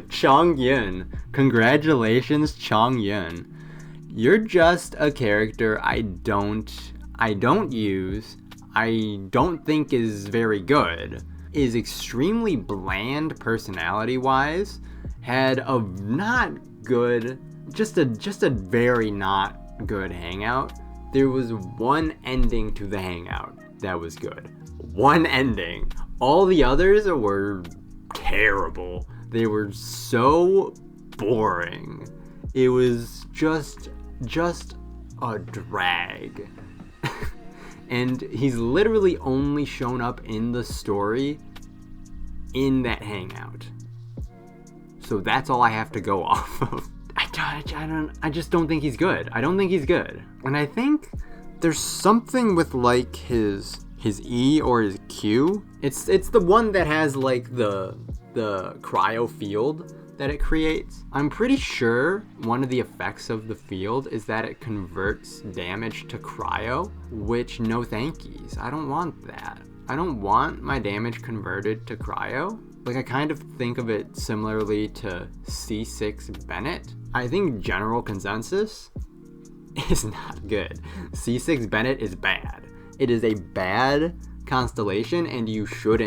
Chongyun. Congratulations, Chongyun. You're just a character I don't use, I don't think is very good, is extremely bland personality-wise, had a not good, just a very not good hangout. There was one ending to the hangout, that was good. One ending. All the others were terrible. They were so boring. It was just a drag. And he's literally only shown up in the story in that hangout. So that's all I have to go off of. I just don't think he's good. I don't think he's good. And I think there's something with like his E or his Q. It's the one that has like the cryo field that it creates. I'm pretty sure one of the effects of the field is that it converts damage to cryo, which no thankies. I don't want that. I don't want my damage converted to cryo. Like, I kind of think of it similarly to C6 Bennett. I think general consensus is not good. C6 Bennett is bad. It is a bad constellation, and you should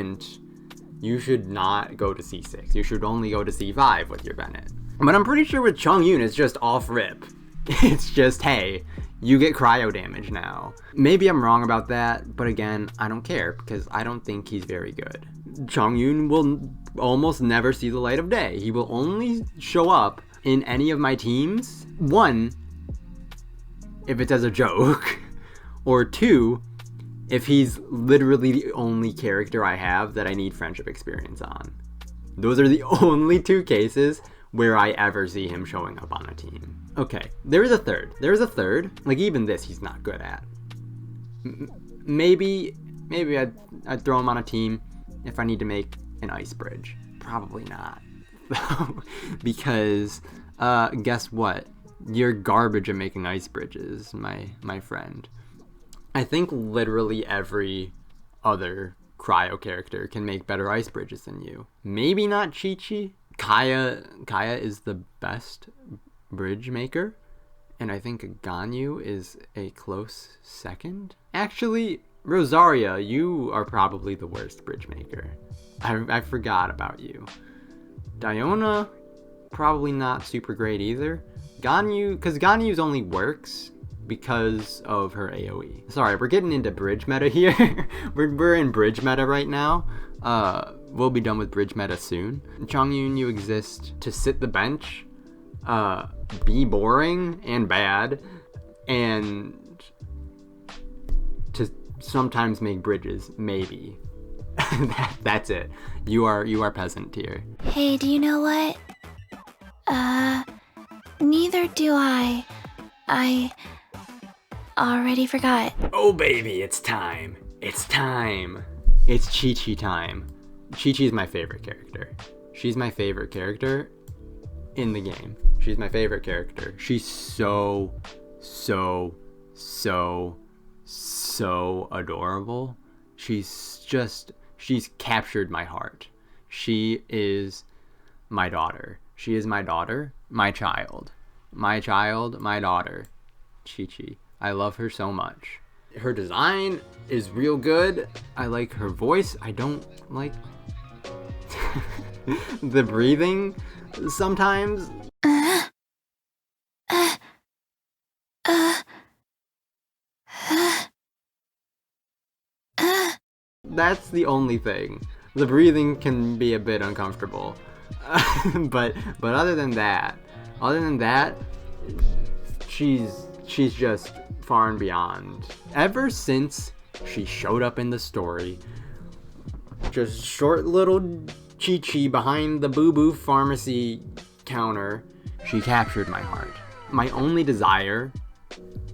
not go to C6. You should only go to C5 with your Bennett. But I'm pretty sure with Chongyun, it's just off rip. It's just, hey, you get cryo damage now. Maybe I'm wrong about that, but again, I don't care because I don't think he's very good. Chongyun will almost never see the light of day. He will only show up in any of my teams, one, if it's as a joke, or two, if he's literally the only character I have that I need friendship experience on. Those are the only two cases where I ever see him showing up on a team. Okay, there is a third. Like, even this he's not good at. Maybe I'd throw him on a team if I need to make an ice bridge. Probably not. Because, guess what? You're garbage at making ice bridges, my friend. I think literally every other cryo character can make better ice bridges than you. Maybe not Qiqi. Kaeya is the best bridge maker, and I think Ganyu is a close second. Actually, Rosaria, you are probably the worst bridge maker. I forgot about you. Diona, probably not super great either. Ganyu, because Ganyu's only works because of her AoE. Sorry, we're getting into bridge meta here. we're in bridge meta right now. We'll be done with bridge meta soon. Chongyun, you exist to sit the bench, be boring and bad, and to sometimes make bridges, maybe. That's it. You are peasant tier.
Hey, do you know what? Neither do I. I already forgot.
Oh baby, it's time. It's time. It's Qiqi time. Qiqi is my favorite character. She's my favorite character in the game. She's my favorite character. She's so adorable. She's captured my heart. She is my daughter. She is my daughter, my child. My child, my daughter. Qiqi. I love her so much. Her design is real good. I like her voice. I don't like the breathing sometimes. That's the only thing. The breathing can be a bit uncomfortable. but other than that, she's just far and beyond. Ever since she showed up in the story, just short little Qiqi behind the boo-boo pharmacy counter, she captured my heart. My only desire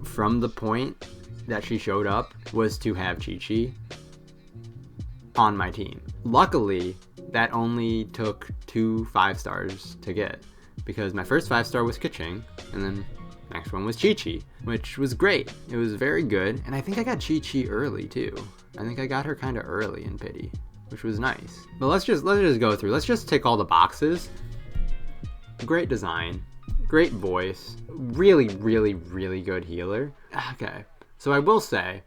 from the point that she showed up was to have Qiqi on my team. Luckily, that only took 2 5-stars to get, because my first 5-star was keqing, and then next one was Qiqi, which was great. It was very good, and I think I got Qiqi early too. I think I got her kind of early in pity, which was nice. But let's just go through. Let's just tick all the boxes. Great design, great voice, really good healer. Okay, so I will say,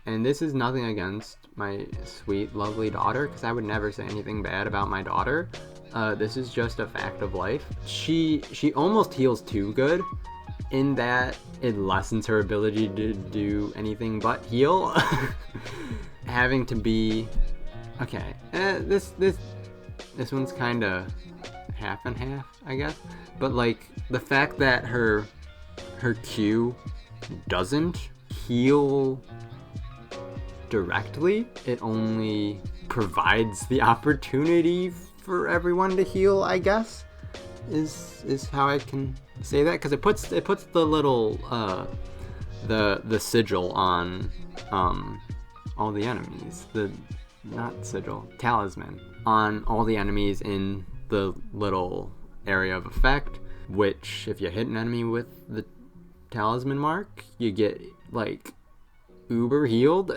and this is nothing against my sweet, lovely daughter, because I would never say anything bad about my daughter. This is just a fact of life. She almost heals too good, in that it lessens her ability to do anything but heal. Having to be... Okay, this one's kind of half and half, I guess. But like, the fact that her Q doesn't heal directly, it only provides the opportunity for everyone to heal, I guess, is how I can say that, because it puts the little the sigil on all the enemies, not sigil, talisman, on all the enemies in the little area of effect, which if you hit an enemy with the talisman mark, you get like uber healed.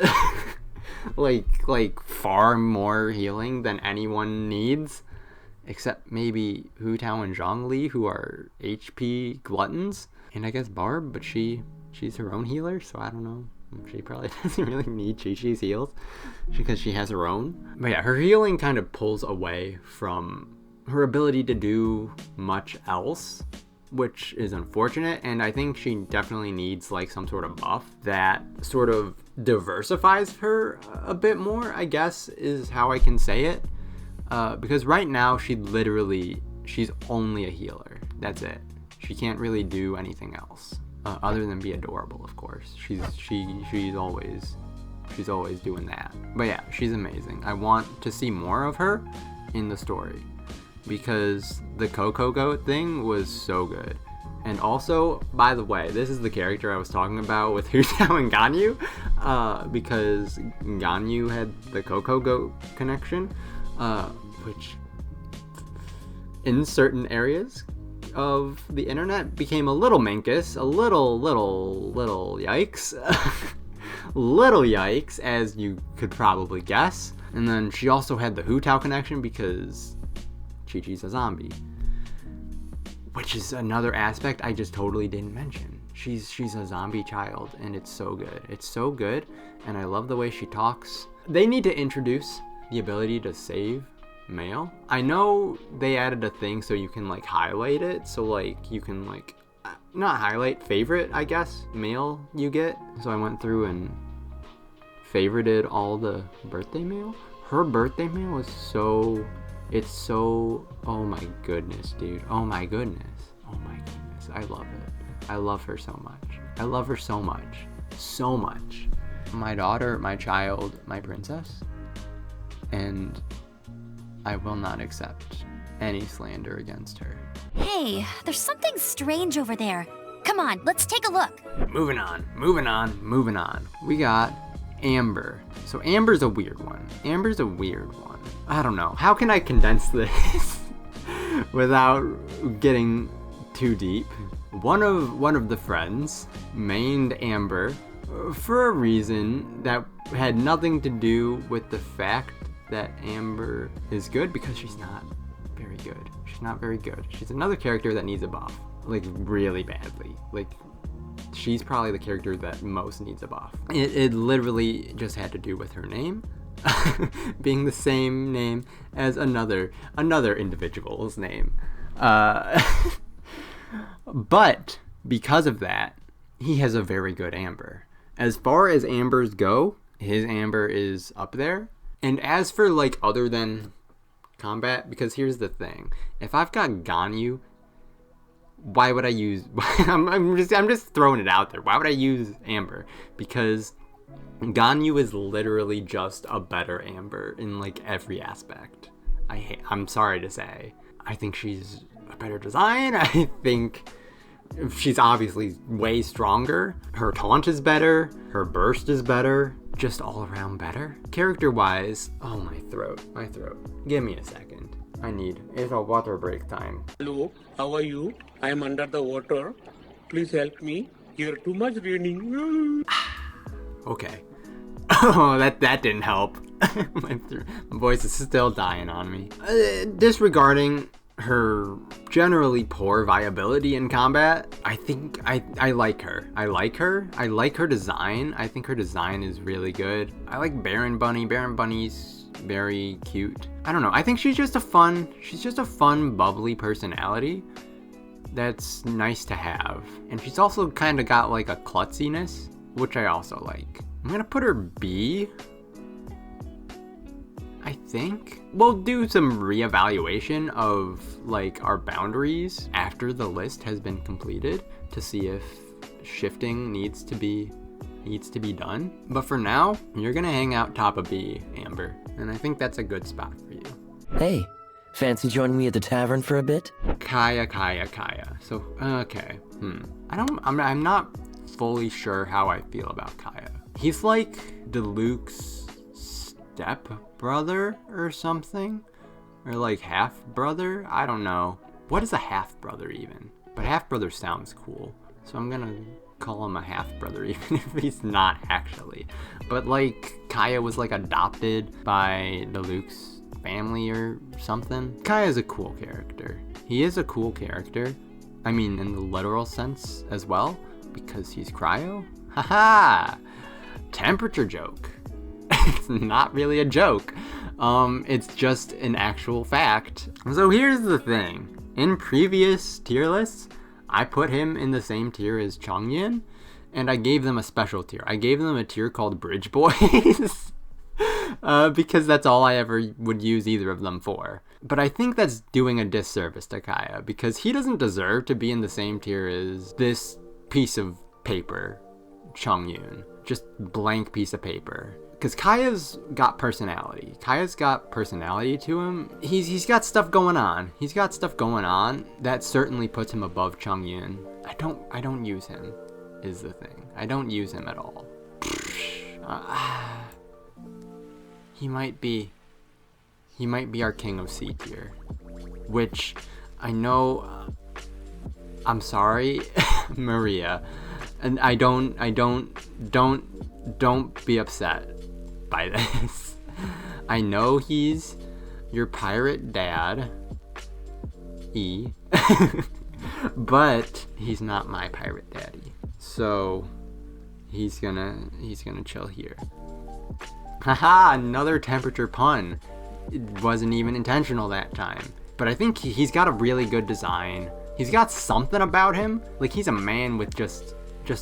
like far more healing than anyone needs, except maybe Hu Tao and Zhongli, who are HP gluttons, and I guess Barb, but she's her own healer, so I don't know. She probably doesn't really need Qiqi's heals because she has her own. But yeah, her healing kind of pulls away from her ability to do much else, which is unfortunate, and I think she definitely needs like some sort of buff that sort of diversifies her a bit more, I guess is how I can say it, because right now she's only a healer. That's it. She can't really do anything else other than be adorable, of course. She's always doing that. But yeah, she's amazing. I want to see more of her in the story, because the Coco Goat thing was so good. And also, by the way, this is the character I was talking about with Hu Tao and Ganyu, because Ganyu had the Coco Goat connection, which in certain areas of the internet became a little minkus, a little yikes. Little yikes, as you could probably guess. And then she also had the Hu Tao connection because Qiqi's a zombie, which is another aspect I just totally didn't mention. She's a zombie child, and it's so good. It's so good, and I love the way she talks. They need to introduce the ability to save mail. I know they added a thing so you can like highlight it, so like you can like, not highlight, favorite, I guess, mail you get. So I went through and favorited all the birthday mail. Her birthday mail is so... It's so, oh my goodness, dude. Oh my goodness. Oh my goodness. I love it. I love her so much. I love her so much. So much. My daughter, my child, my princess. And I will not accept any slander against her.
Hey, there's something strange over there. Come on, let's take a look.
Moving on. We got Amber. So Amber's a weird one. I don't know. How can I condense this without getting too deep? One of the friends mained Amber for a reason that had nothing to do with the fact that Amber is good, because she's not very good. She's not very good. She's another character that needs a buff, like really badly. Like, she's probably the character that most needs a buff. It literally just had to do with her name being the same name as another individual's name. But because of that, he has a very good Amber. As far as Ambers go, his Amber is up there. And as for like other than combat, because here's the thing, if I've got Ganyu, why would I use... I'm just throwing it out there. Why would I use Amber? Because Ganyu is literally just a better Amber in like every aspect. I'm sorry to say. I think she's a better design. I think she's obviously way stronger. Her taunt is better. Her burst is better. Just all around better. Character-wise, oh, my throat. Give me a second. It's a water break time.
Hello, how are you? I am under the water. Please help me. Here too much raining.
Okay. Oh, that didn't help. My voice is still dying on me. Disregarding her generally poor viability in combat, I think I like her. I like her design. I think her design is really good. I like Baron Bunny. Baron Bunny's very cute. I don't know. I think she's just a fun, bubbly personality that's nice to have. And she's also kind of got like a klutziness, which I also like. I'm gonna put her B, I think. We'll do some reevaluation of like our boundaries after the list has been completed to see if shifting needs to be done. But for now, you're gonna hang out top of B, Amber, and I think that's a good spot for you.
Hey, fancy joining me at the tavern for a bit?
Kaeya. So, okay. I'm not fully sure how I feel about Kaeya. He's like Diluc's step brother or something? Or like half brother? I don't know. What is a half brother even? But half brother sounds cool. So I'm gonna call him a half brother even if he's not actually. But like Kaeya was like adopted by Diluc's family or something. Kaeya's a cool character. He is a cool character. I mean in the literal sense as well, because he's cryo. Haha! Temperature joke. It's not really a joke. It's just an actual fact. So here's the thing. In previous tier lists, I put him in the same tier as Chongyun, and I gave them a special tier. I gave them a tier called Bridge Boys. Because that's all I ever would use either of them for. But I think that's doing a disservice to Kaeya, because he doesn't deserve to be in the same tier as this piece of paper, Chongyun. Just blank piece of paper. Because Kaeya's got personality. Kaeya's got personality to him. He's got stuff going on. He's got stuff going on that certainly puts him above Chongyun. I don't use him, is the thing. I don't use him at all. He might be our king of C tier, which I know, I'm sorry, Maria, and don't be upset by this. I know he's your pirate dad, E, but he's not my pirate daddy, so he's gonna chill here. Haha, another temperature pun. It wasn't even intentional that time. But I think he's got a really good design. He's got something about him. Like, he's a man with just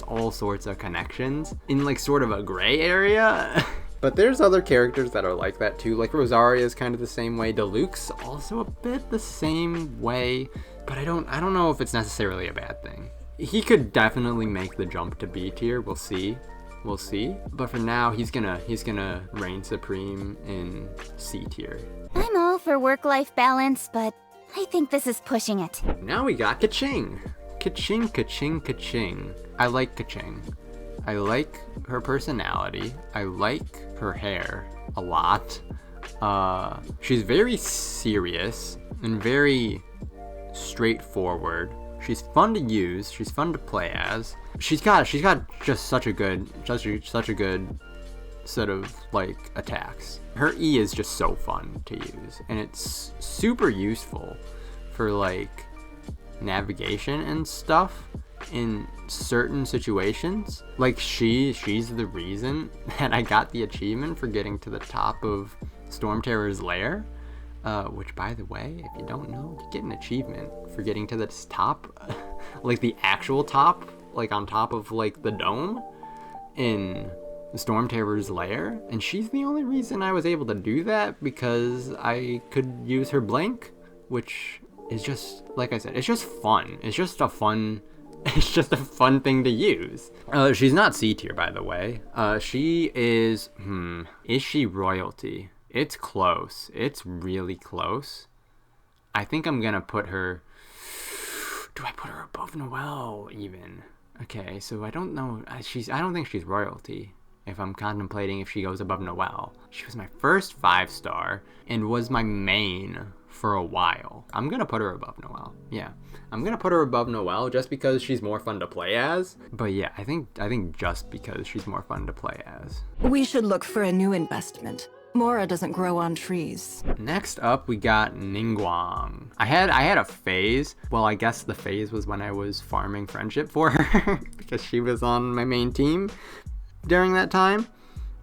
all sorts of connections in like sort of a gray area. But there's other characters that are like that too. Like Rosaria is kind of the same way. Diluc's also a bit the same way. But I don't know if it's necessarily a bad thing. He could definitely make the jump to B tier. We'll see. But for now, he's gonna reign supreme in C tier.
I'm all for work-life balance, but I think this is pushing it.
Now we got Keqing. Keqing. I like Keqing. I like her personality. I like her hair a lot. She's very serious and very straightforward. She's fun to use. She's fun to play as. She's got just such a good set of like attacks. Her E is just so fun to use, and it's super useful for like navigation and stuff in certain situations. Like she's the reason that I got the achievement for getting to the top of Storm Terror's lair. Which, by the way, if you don't know, you get an achievement for getting to this top, like the actual top, like on top of like the dome in Storm Terror's lair. And she's the only reason I was able to do that, because I could use her blink, which is just, like I said, it's just fun. It's just a fun thing to use. She's not C tier, by the way. She is she royalty? It's close. It's really close. I think I'm gonna put her... Do I put her above Noelle even? Okay, so I don't know. I don't think she's royalty if I'm contemplating if she goes above Noelle. She was my first 5-star and was my main for a while. I'm gonna put her above Noelle. Yeah, I'm gonna put her above Noelle just because she's more fun to play as. But yeah, I think just because she's more fun to play as.
We should look for a new investment. Mora doesn't grow on trees.
Next up, we got Ningguang. I had a phase. Well, I guess the phase was when I was farming friendship for her because she was on my main team during that time.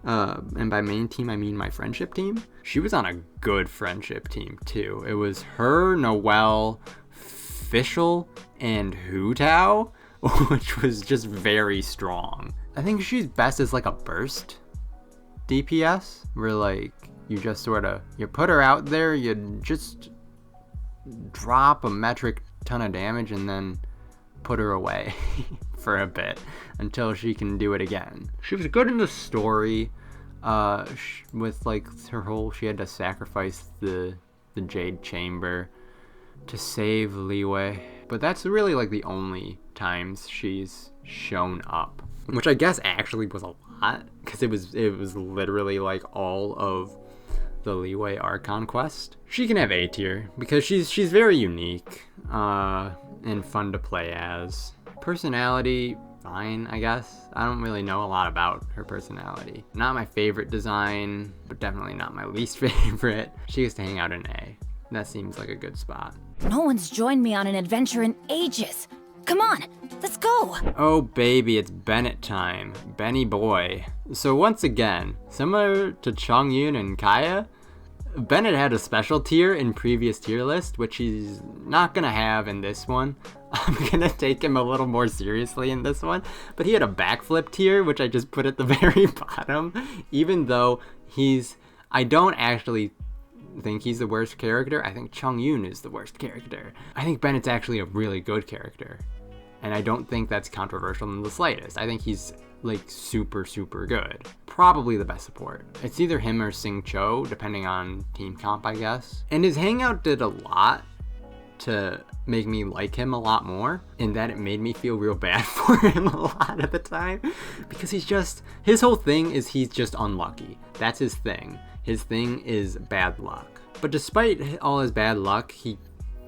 And by main team, I mean my friendship team. She was on a good friendship team too. It was her, Noelle, fischl, and Hu Tao, which was just very strong. I think she's best as like a burst DPS, where like you just sort of, you put her out there, you just drop a metric ton of damage and then put her away for a bit until she can do it again. She was good in the story, with like her whole, she had to sacrifice the Jade Chamber to save Liwei, but that's really like the only times she's shown up, which I guess actually was a lot, because it was literally like all of the Liwei Archon quest. She can have A tier because she's very unique and fun to play as. Personality, fine, I guess. I don't really know a lot about her personality. Not my favorite design, but definitely not my least favorite. She gets to hang out in A. That seems like a good spot.
No one's joined me on an adventure in ages. Come on, let's go.
Oh baby, it's Bennett time. Benny boy. So once again, similar to Chongyun and Kaeya, Bennett had a special tier in previous tier list, which he's not gonna have in this one. I'm gonna take him a little more seriously in this one, but he had a backflip tier, which I just put at the very bottom, even though I don't actually think he's the worst character. I think Chongyun is the worst character. I think Bennett's actually a really good character, and I don't think that's controversial in the slightest. I think he's like super good. Probably the best support. It's either him or xingqiu, depending on team comp, I guess. And his hangout did a lot to make me like him a lot more, in that it made me feel real bad for him a lot of the time, because his whole thing is he's just unlucky. That's his thing. His thing is bad luck. But despite all his bad luck, he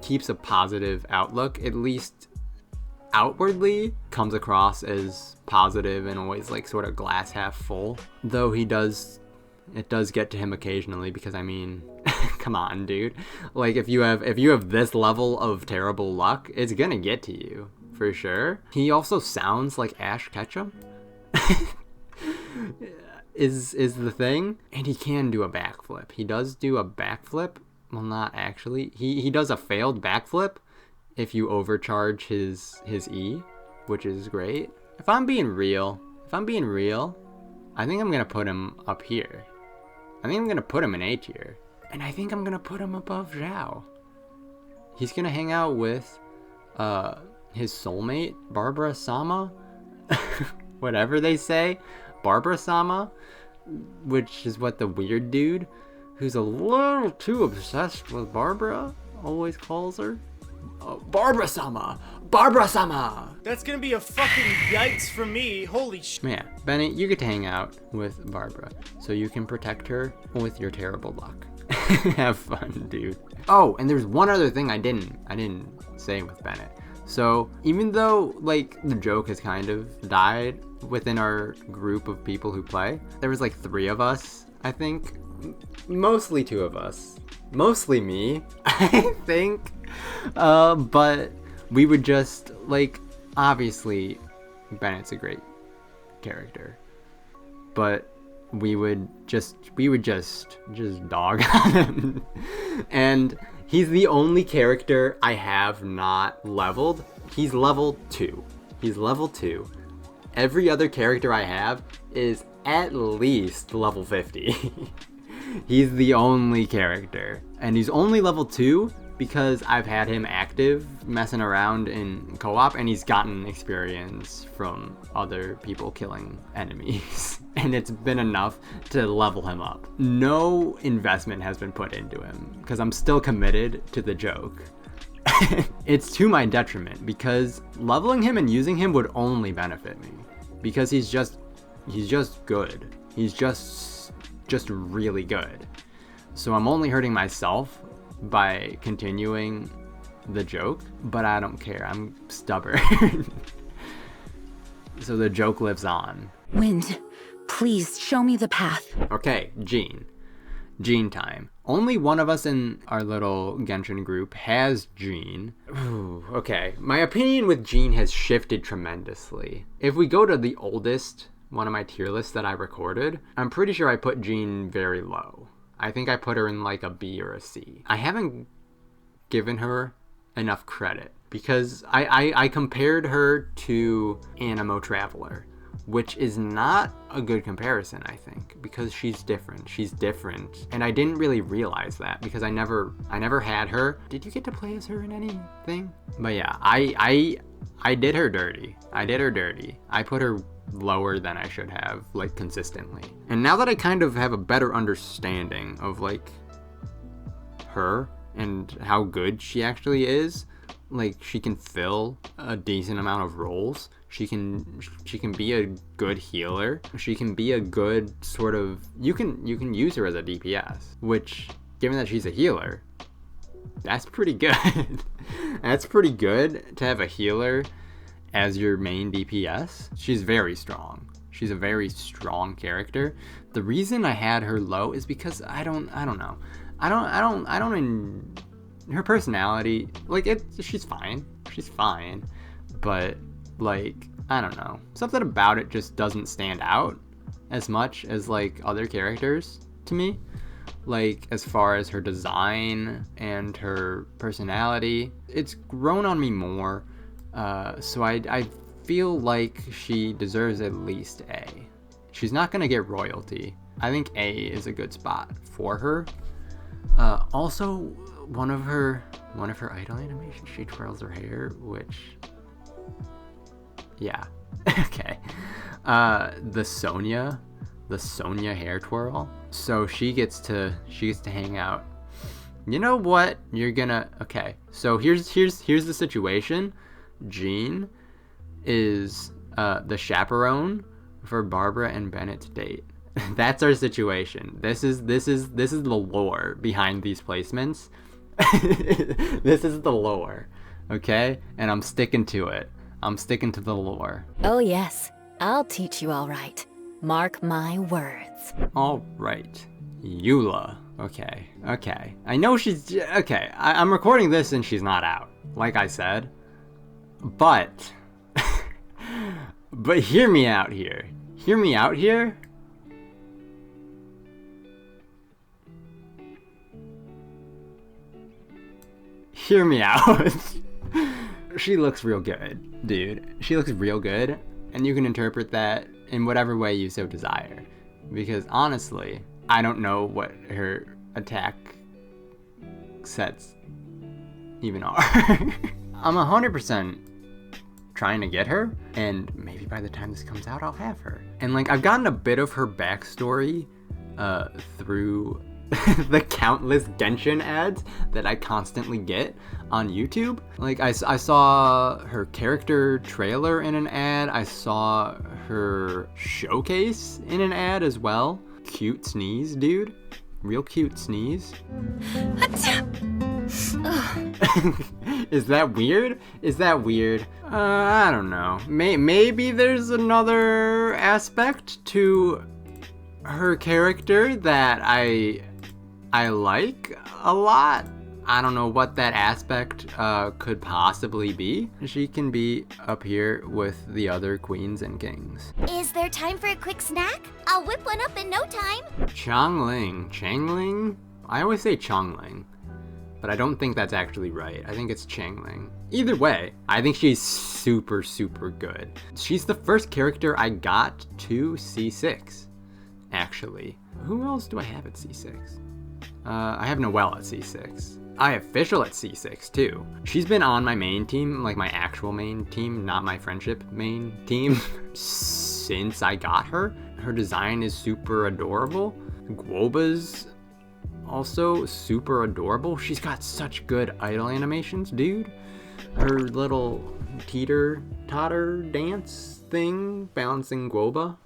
keeps a positive outlook, at least outwardly comes across as positive and always like sort of glass half full. Though it does get to him occasionally, because I mean, come on, dude. Like if you have this level of terrible luck, it's gonna get to you for sure. He also sounds like Ash Ketchum. is the thing, and he can do a backflip. He does do a backflip. Well, not actually. He does a failed backflip if you overcharge his E, which is great. If I'm being real, I think I'm gonna put him up here. I think I'm gonna put him in A tier, and I think I'm gonna put him above Xiao. He's gonna hang out with his soulmate, Barbara Sama, whatever they say, Barbara Sama, which is what the weird dude who's a little too obsessed with Barbara always calls her. Barbara Sama! Barbara Sama!
That's gonna be a fucking yikes for me. Holy shit.
Yeah, Bennett, you get to hang out with Barbara, so you can protect her with your terrible luck. Have fun, dude. Oh, and there's one other thing I didn't say with Bennett. So even though like the joke has kind of died within our group of people who play, there was like 3 of us, I think. Mostly 2 of us. Mostly me, I think. But we would just, like, obviously Bennett's a great character, but we would just dog on him. And he's the only character I have not leveled. He's level 2. He's level 2. Every other character I have is at least level 50. He's the only character. And he's only level 2 because I've had him active, messing around in co-op, and he's gotten experience from other people killing enemies. And it's been enough to level him up. No investment has been put into him, because I'm still committed to the joke. It's to my detriment, because leveling him and using him would only benefit me. Because he's just good. He's just really good. So I'm only hurting myself by continuing the joke, but I don't care. I'm stubborn. So the joke lives on.
Wind, please show me the path.
Okay, Jean. Jean time. Only one of us in our little Genshin group has Jean. Ooh, okay, my opinion with Jean has shifted tremendously. If we go to the oldest one of my tier lists that I recorded, I'm pretty sure I put Jean very low. I think I put her in like a B or a C. I haven't given her enough credit, because I compared her to Animo Traveler, which is not a good comparison, I think, because she's different. She's different, and I didn't really realize that because I never had her. Did you get to play as her in anything? But yeah, I did her dirty. I put her lower than I should have, like, consistently. And now that I kind of have a better understanding of, like, her and how good she actually is, like, she can fill a decent amount of roles. She can be a good healer. She can be a good sort of, you can use her as a DPS, which, given that she's a healer, that's pretty good. That's pretty good to have a healer as your main DPS. She's very strong. She's a very strong character. The reason I had her low is because I don't know. Her personality, like, she's fine, but, like, I don't know, something about it just doesn't stand out as much as, like, other characters to me, like, as far as her design and her personality. It's grown on me more, so I feel like she deserves at least A. She's not gonna get royalty. I think A is a good spot for her. Also, one of her idol animations, she twirls her hair, which, yeah, okay. The Sonya hair twirl. So she gets to hang out. You know what? Okay. So here's the situation. Jean is the chaperone for Barbara and Bennett to date. That's our situation. This is the lore behind these placements. This is the lore, okay? And I'm sticking to it. I'm sticking to the lore.
Oh yes, I'll teach you all right. Mark my words.
All right, Eula. Okay. I know she's okay. I'm recording this and she's not out, like I said. But hear me out here. Hear me out here. Hear me out. She looks real good, dude. She looks real good, and you can interpret that in whatever way you so desire. Because honestly, I don't know what her attack sets even are. I'm 100% trying to get her, and maybe by the time this comes out, I'll have her. And, like, I've gotten a bit of her backstory through the countless Genshin ads that I constantly get on YouTube. Like, I saw her character trailer in an ad. I saw her showcase in an ad as well. Cute sneeze, dude. Real cute sneeze. Is that weird? I don't know. Maybe there's another aspect to her character that I like a lot. I don't know what that aspect could possibly be. She can be up here with the other queens and kings.
Is there time for a quick snack? I'll whip one up in no time.
Changling? I always say Chongling, but I don't think that's actually right. I think it's Changling. Either way, I think she's super, super good. She's the first character I got to C6, actually. Who else do I have at C6? I have Noelle at C6. I have fischl at C6 too. She's been on my main team, like my actual main team, not my friendship main team, since I got her. Her design is super adorable. Guoba's also super adorable. She's got such good idol animations, dude. Her little teeter-totter dance thing, balancing Guoba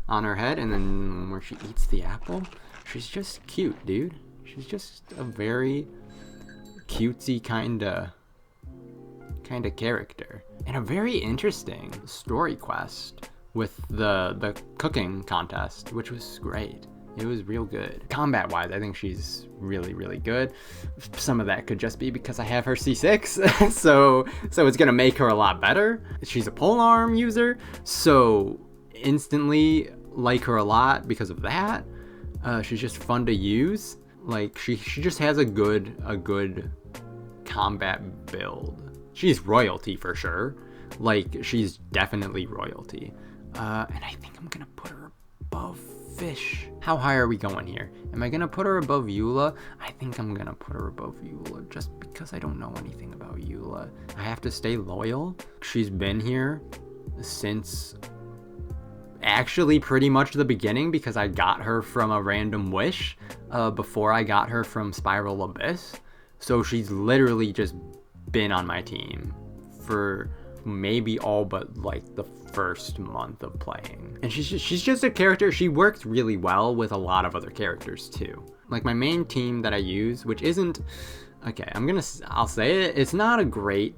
on her head, and then where she eats the apple. She's just cute, dude. She's just a very cutesy kinda character, and a very interesting story quest with the cooking contest, which was great. It was real good. Combat-wise, I think she's really, really good. Some of that could just be because I have her C6, so it's gonna make her a lot better. She's a polearm user, so instantly like her a lot because of that. She's just fun to use. Like, she just has a good combat build. she's royalty for sure. Like, she's definitely royalty. And I think I'm gonna put her above Fish. How high are we going here? Am I gonna put her above Eula? I think I'm gonna put her above Eula just because I don't know anything about Eula. I have to stay loyal. She's been here since actually pretty much the beginning because I got her from a random wish before I got her from Spiral Abyss. So she's literally just been on my team for maybe all but like the first month of playing. And she's just a character, she works really well with a lot of other characters too. Like my main team that I use, which isn't, okay, I'll say it, it's not a great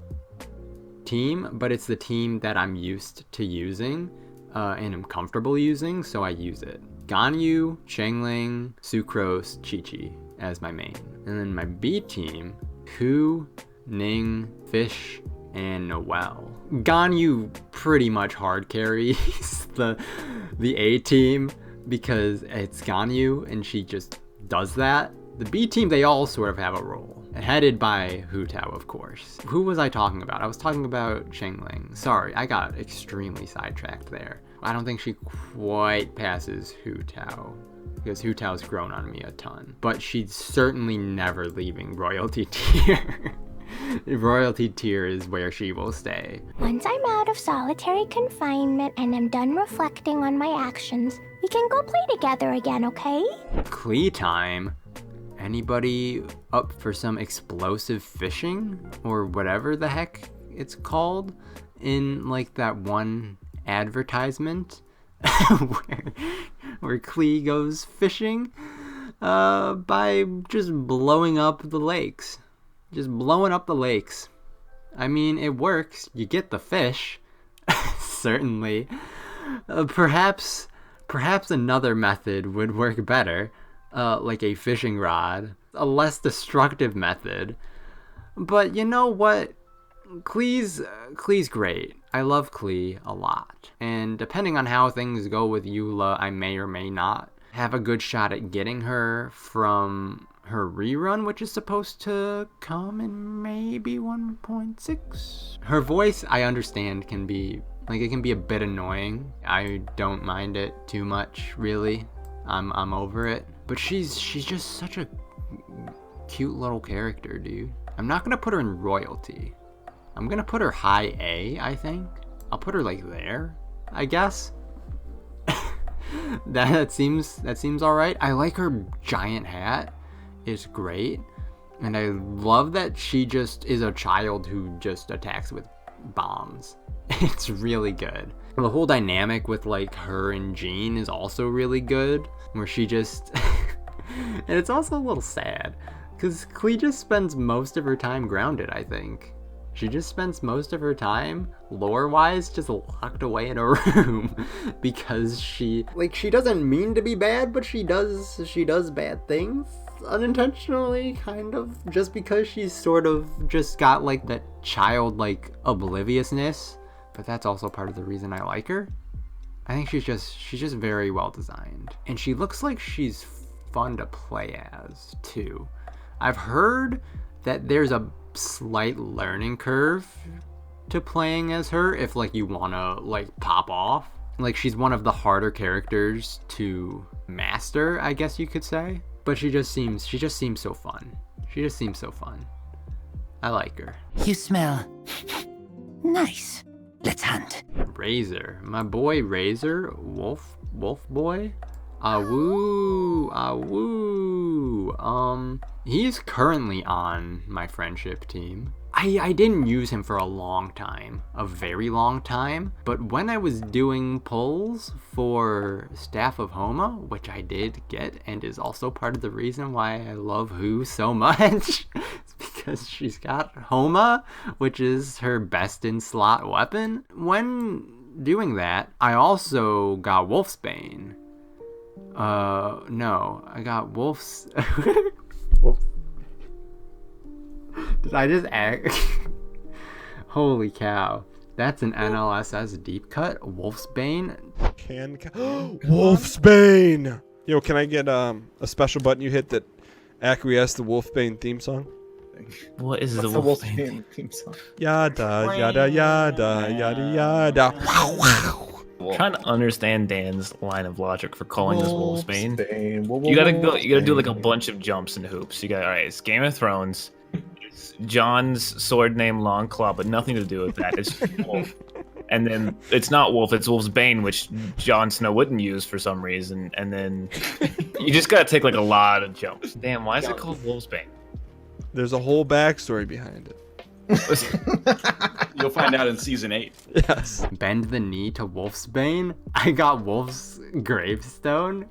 team, but it's the team that I'm used to using and I'm comfortable using, so I use it. Ganyu, Xiangling, Sucrose, Qiqi as my main. And then my B team, Hu, Ning, Fish, and Noelle. Ganyu pretty much hard carries the A team because it's Ganyu and she just does that. The B team, they all sort of have a role, headed by Hu Tao, of course. Who was I talking about? I was talking about Xiangling. Sorry, I got extremely sidetracked there. I don't think she quite passes Hu Tao because Hu Tao's grown on me a ton, but she's certainly never leaving royalty tier. Royalty tier is where she will stay.
Once I'm out of solitary confinement and I'm done reflecting on my actions, we can go play together again, okay?
Klee time? Anybody up for some explosive fishing? Or whatever the heck it's called? In like that one advertisement where Klee goes fishing by just blowing up the lakes. Just blowing up the lakes. I mean, it works. You get the fish. Certainly. Perhaps another method would work better. Like a fishing rod. A less destructive method. But you know what? Klee's great. I love Klee a lot. And depending on how things go with Eula, I may or may not have a good shot at getting her from her rerun, which is supposed to come in maybe 1.6. Her voice, I understand, can be, like, it can be a bit annoying. I don't mind it too much, really. I'm over it. But she's just such a cute little character, dude. I'm not gonna put her in royalty. I'm gonna put her high A, I think. I'll put her like there, I guess. that seems alright. I like her giant hat. It's great. And I love that she just is a child who just attacks with bombs. It's really good. The whole dynamic with like her and Jean is also really good, where she just and it's also a little sad because Klee just spends most of her time grounded, I think. She just spends most of her time, lore-wise, just locked away in a room because she doesn't mean to be bad, but she does bad things unintentionally, kind of, just because she's sort of just got like that childlike obliviousness. But that's also part of the reason I like her. I think she's just very well designed, and she looks like she's fun to play as too. I've heard that there's a slight learning curve to playing as her if like you wanna like pop off. Like she's one of the harder characters to master, I guess you could say. But she just seems so fun. She just seems so fun. I like her.
You smell nice. Let's hunt.
Razor, my boy Razor, wolf boy. Awoo, awoo. He's currently on my friendship team. I didn't use him for a long time, a very long time, but when I was doing pulls for Staff of Homa, which I did get and is also part of the reason why I love Hu so much, it's because she's got Homa, which is her best in slot weapon. When doing that, I also got Wolfsbane. No, I got Wolf's... Did I just act? Holy cow. That's an NLSS deep cut? Wolfsbane?
Wolfsbane! Yo, can I get a special button you hit that acquiesce the Wolfsbane theme song? thing.
What is
What's
the Wolfsbane
Wolfsbane theme song?
Yada yada yada yada yada.
I'm trying to understand Dan's line of logic for calling this Wolfsbane.
Wolfsbane.
You gotta do like a bunch of jumps and hoops. You got alright, it's Game of Thrones. It's John's sword named Longclaw, but nothing to do with that. It's Wolf. And then it's not Wolf, it's Wolfsbane, which Jon Snow wouldn't use for some reason. And then you just gotta take like a lot of jumps. Damn, why is it called Wolfsbane?
There's a whole backstory behind it.
You'll find out in season 8.
Yes.
Bend the knee to Wolfsbane. I got Wolf's gravestone,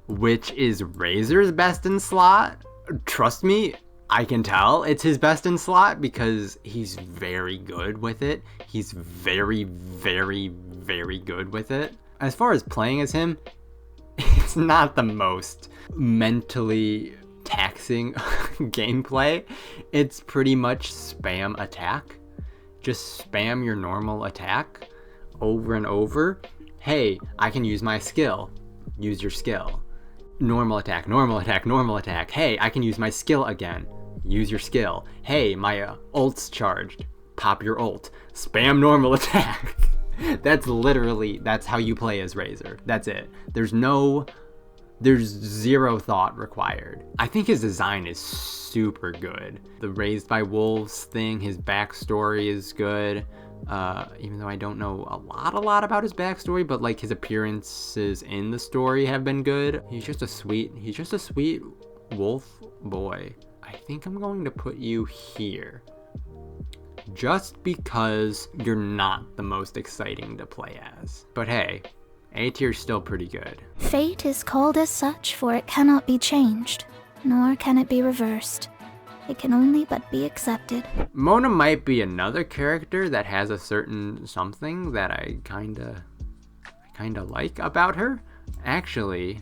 which is Razor's best in slot. Trust me, I can tell it's his best in slot because he's very good with it. He's very, very, very good with it. As far as playing as him, it's not the most mentally taxing gameplay. It's pretty much spam attack. Just spam your normal attack over and over. Hey, I can use my skill. Use your skill. Normal attack, normal attack, normal attack. Hey, I can use my skill again. Use your skill. Hey, my ult's charged. Pop your ult. Spam normal attack. That's how you play as Razor. That's it. There's zero thought required. I think his design is super good. The Raised by Wolves thing, his backstory is good. Even though I don't know a lot about his backstory, but like his appearances in the story have been good. He's just a sweet wolf boy. I think I'm going to put you here. Just because you're not the most exciting to play as. But hey, A tier's still pretty good.
Fate is called as such, for it cannot be changed, nor can it be reversed. It can only but be accepted.
Mona might be another character that has a certain something that I kinda like about her. Actually,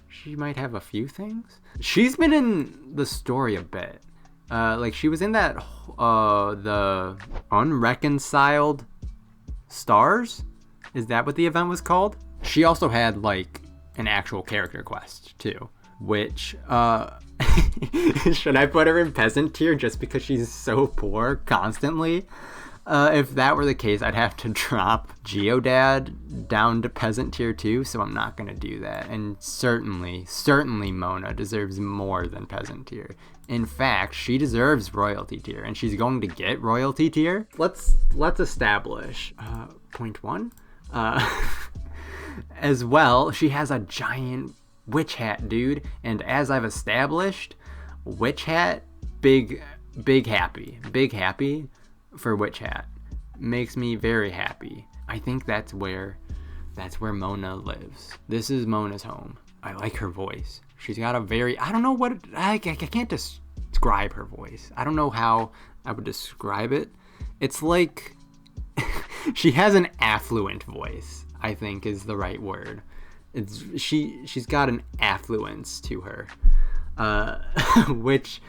she might have a few things. She's been in the story a bit. Like she was in that the Unreconciled Stars? Is that what the event was called? She also had like an actual character quest too, which should I put her in peasant tier just because she's so poor constantly? If that were the case, I'd have to drop Geodad down to peasant tier too, so I'm not gonna do that. And certainly Mona deserves more than peasant tier. In fact, she deserves royalty tier, and she's going to get royalty tier. Let's establish point 1. As well, she has a giant witch hat, dude, and as I've established, witch hat, big happy for witch hat. Makes me very happy. I think that's where Mona lives. This is Mona's home. I like her voice. She's got a very, I don't know what, I can't describe her voice. I don't know how I would describe it. It's like, she has an affluent voice, I think is the right word. She's got an affluence to her, which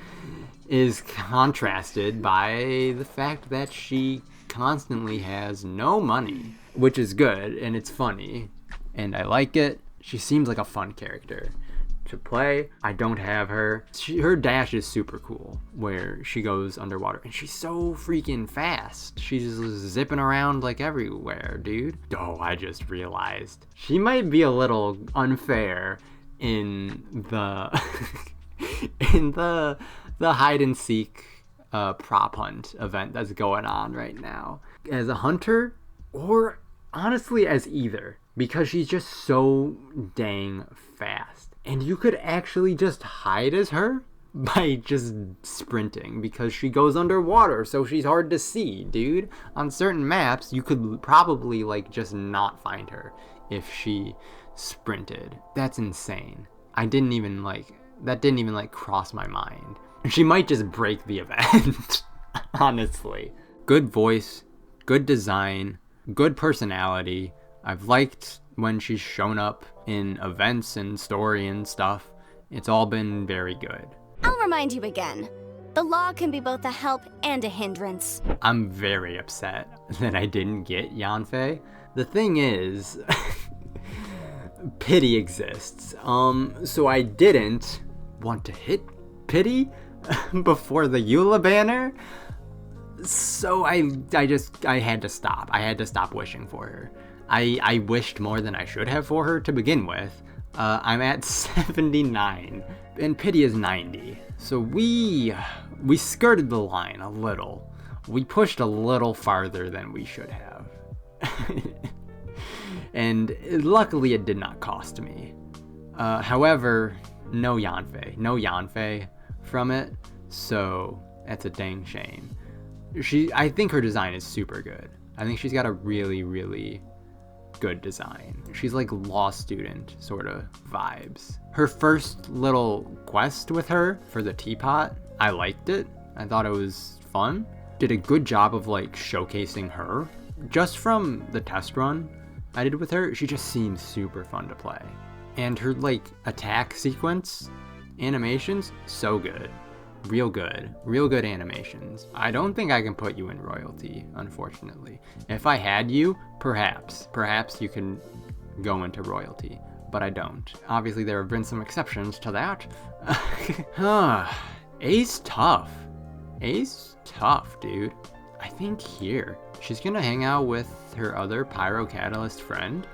is contrasted by the fact that she constantly has no money, which is good, and it's funny, and I like it. She seems like a fun character to play. I don't have her. Her dash is super cool, where she goes underwater, and she's so freaking fast. She's zipping around like everywhere, dude. Oh, I just realized she might be a little unfair in the the hide and seek prop hunt event that's going on right now. As a hunter, or honestly as either, because she's just so dang fast. And you could actually just hide as her by just sprinting, because she goes underwater, so she's hard to see, dude. On certain maps, you could probably like just not find her if she sprinted. That's insane. That didn't even cross my mind. She might just break the event, honestly. Good voice, good design, good personality. I've liked when she's shown up in events and story and stuff. It's all been very good.
I'll remind you again. The law can be both a help and a hindrance.
I'm very upset that I didn't get Yanfei. The thing is, pity exists. So I didn't want to hit pity. before the Eula banner. So I had to stop. I had to stop wishing for her. I wished more than I should have for her to begin with. I'm at 79 and pity is 90. So we skirted the line a little. We pushed a little farther than we should have. And luckily it did not cost me. However, no yanfei from it, so that's a dang shame. I think her design is super good. I think she's got a really, really good design. She's like law student sort of vibes. Her first little quest with her for the teapot, I liked it. I thought it was fun. Did a good job of like showcasing her. Just from the test run I did with her, she just seemed super fun to play. And her like attack sequence animations, so good. Real good animations. I don't think I can put you in royalty, unfortunately. If I had you, perhaps you can go into royalty, but I don't. Obviously there have been some exceptions to that. A's tough, dude. I think here, she's gonna hang out with her other pyrocatalyst friend,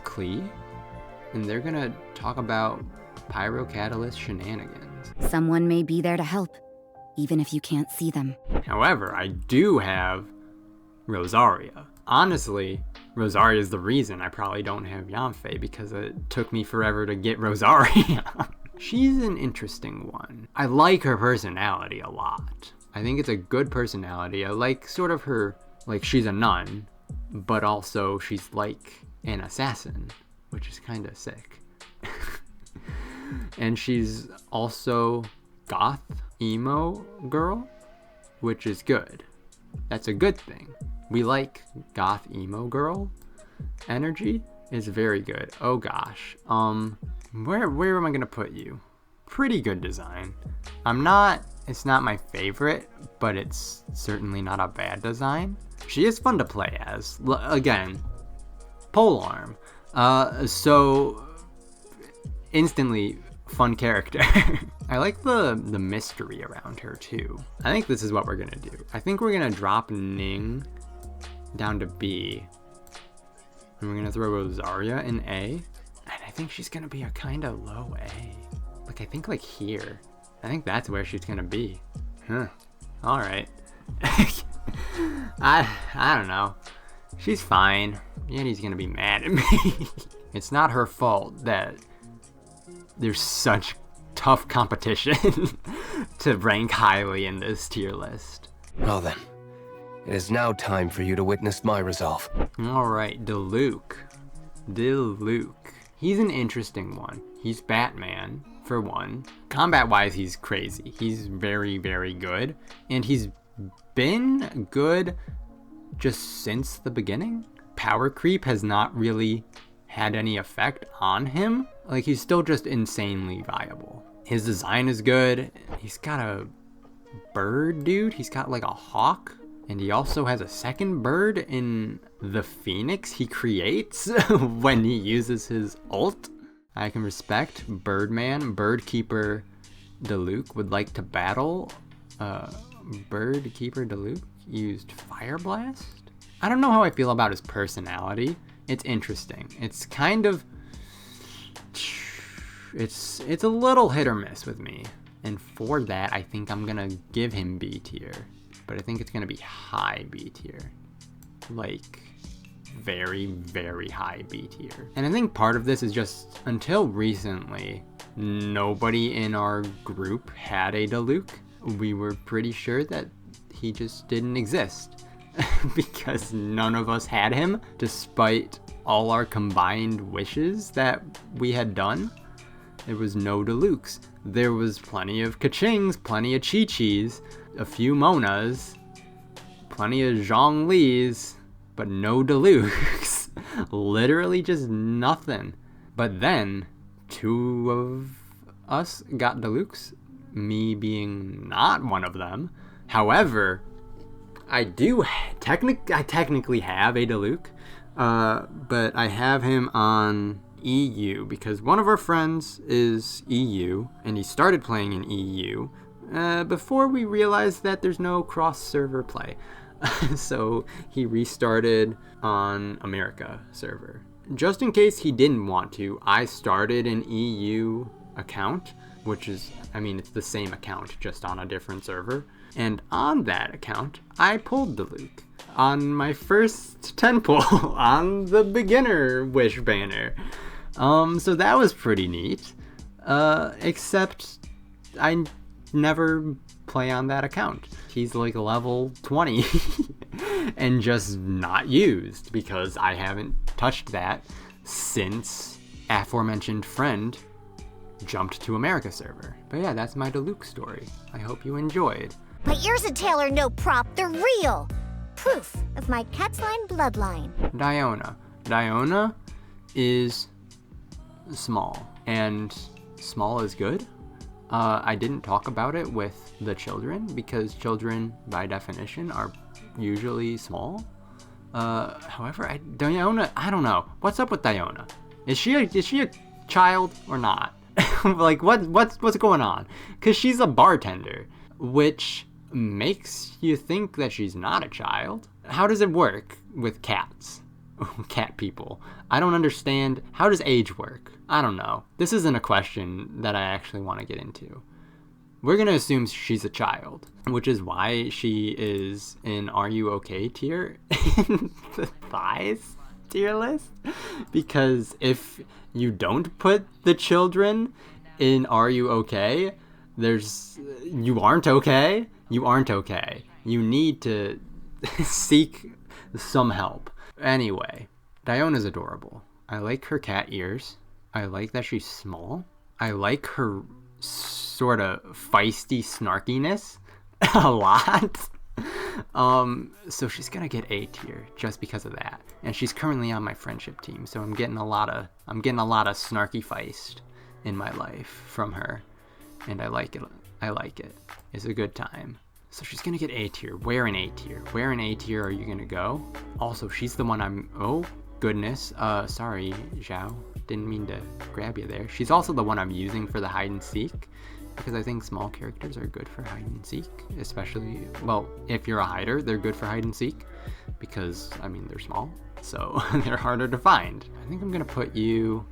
Klee, and they're gonna talk about pyrocatalyst shenanigans.
Someone may be there to help, even if you can't see them.
However, I do have Rosaria. Honestly, Rosaria is the reason I probably don't have Yanfei, because it took me forever to get Rosaria. She's an interesting one. I like her personality a lot. I think it's a good personality. I like sort of her, like she's a nun, but also she's like an assassin, which is kind of sick. And she's also goth emo girl, which is good. That's a good thing. We like goth emo girl energy is very good. Oh gosh. Where am I gonna put you? Pretty good design. It's not my favorite, but it's certainly not a bad design. She is fun to play as. Again, polearm. So instantly fun character. I like the mystery around her too. I think this is what we're gonna do. I think we're gonna drop Ning down to B, and we're gonna throw Rosaria in A, and I think she's gonna be a kind of low A. Like I think like here. I think that's where she's gonna be. Huh. All right. I don't know. She's fine. Yeti's gonna be mad at me. It's not her fault that there's such tough competition to rank highly in this tier list.
Well then, it is now time for you to witness my resolve.
Alright, Diluc. He's an interesting one. He's Batman, for one. Combat-wise, he's crazy. He's very, very good. And he's been good just since the beginning. Power creep has not really had any effect on him. Like, he's still just insanely viable. His design is good. He's got a bird, dude. He's got like a hawk. And he also has a second bird in the phoenix he creates when he uses his ult. I can respect Birdman. Birdkeeper Diluc would like to battle. Birdkeeper Diluc used Fire Blast? I don't know how I feel about his personality. It's interesting. It's kind of... It's a little hit or miss with me. And for that, I think I'm gonna give him B tier. But I think it's gonna be high B tier. Like, very, very high B tier. And I think part of this is just, until recently, nobody in our group had a Diluc. We were pretty sure that he just didn't exist. Because none of us had him, despite all our combined wishes that we had done. There was no Dilucs. There was plenty of Keqings, plenty of Qiqis, a few Monas, plenty of Zhonglis, but no Dilucs. Literally just nothing. But then, 2 of us got Dilucs, me being not one of them. However, I technically have a Diluc, but I have him on EU because one of our friends is EU and he started playing in EU, before we realized that there's no cross-server play. So he restarted on America server. Just in case he didn't want to, I started an EU account, which is, I mean, it's the same account, just on a different server. And on that account, I pulled Diluc on my first 10 pull on the beginner wish banner. So that was pretty neat. Except I never play on that account. He's like level 20 and just not used because I haven't touched that since aforementioned friend jumped to America server. But yeah, that's my Diluc story. I hope you enjoyed.
My ears and tail are no prop, they're real. Proof of my cat's line bloodline.
Diona. Diona is small, and small is good. I didn't talk about it with the children because children, by definition, are usually small. However, Diona, I don't know. What's up with Diona? Is she a child or not? Like, what's going on? Because she's a bartender, which makes you think that she's not a child. How does it work with cats? Cat people. I don't understand. How does age work? I don't know. This isn't a question that I actually want to get into. We're going to assume she's a child, which is why she is in Are You Okay tier in the thighs tier list. Because if you don't put the children in Are You Okay, you aren't okay. You aren't okay. You need to seek some help. Anyway, Diona's adorable. I like her cat ears. I like that she's small. I like her sort of feisty snarkiness a lot. So she's gonna get A tier just because of that. And she's currently on my friendship team, so I'm getting a lot of snarky feist in my life from her. And I like it. I like it. It's a good time. So she's gonna get A tier. Where in A tier? Where in A tier are you gonna go? Also, she's the one oh goodness. Sorry, Xiao. Didn't mean to grab you there. She's also the one I'm using for the hide and seek, because I think small characters are good for hide and seek, especially, well, if you're a hider, they're good for hide and seek, because, I mean, they're small, so they're harder to find. I think I'm gonna put you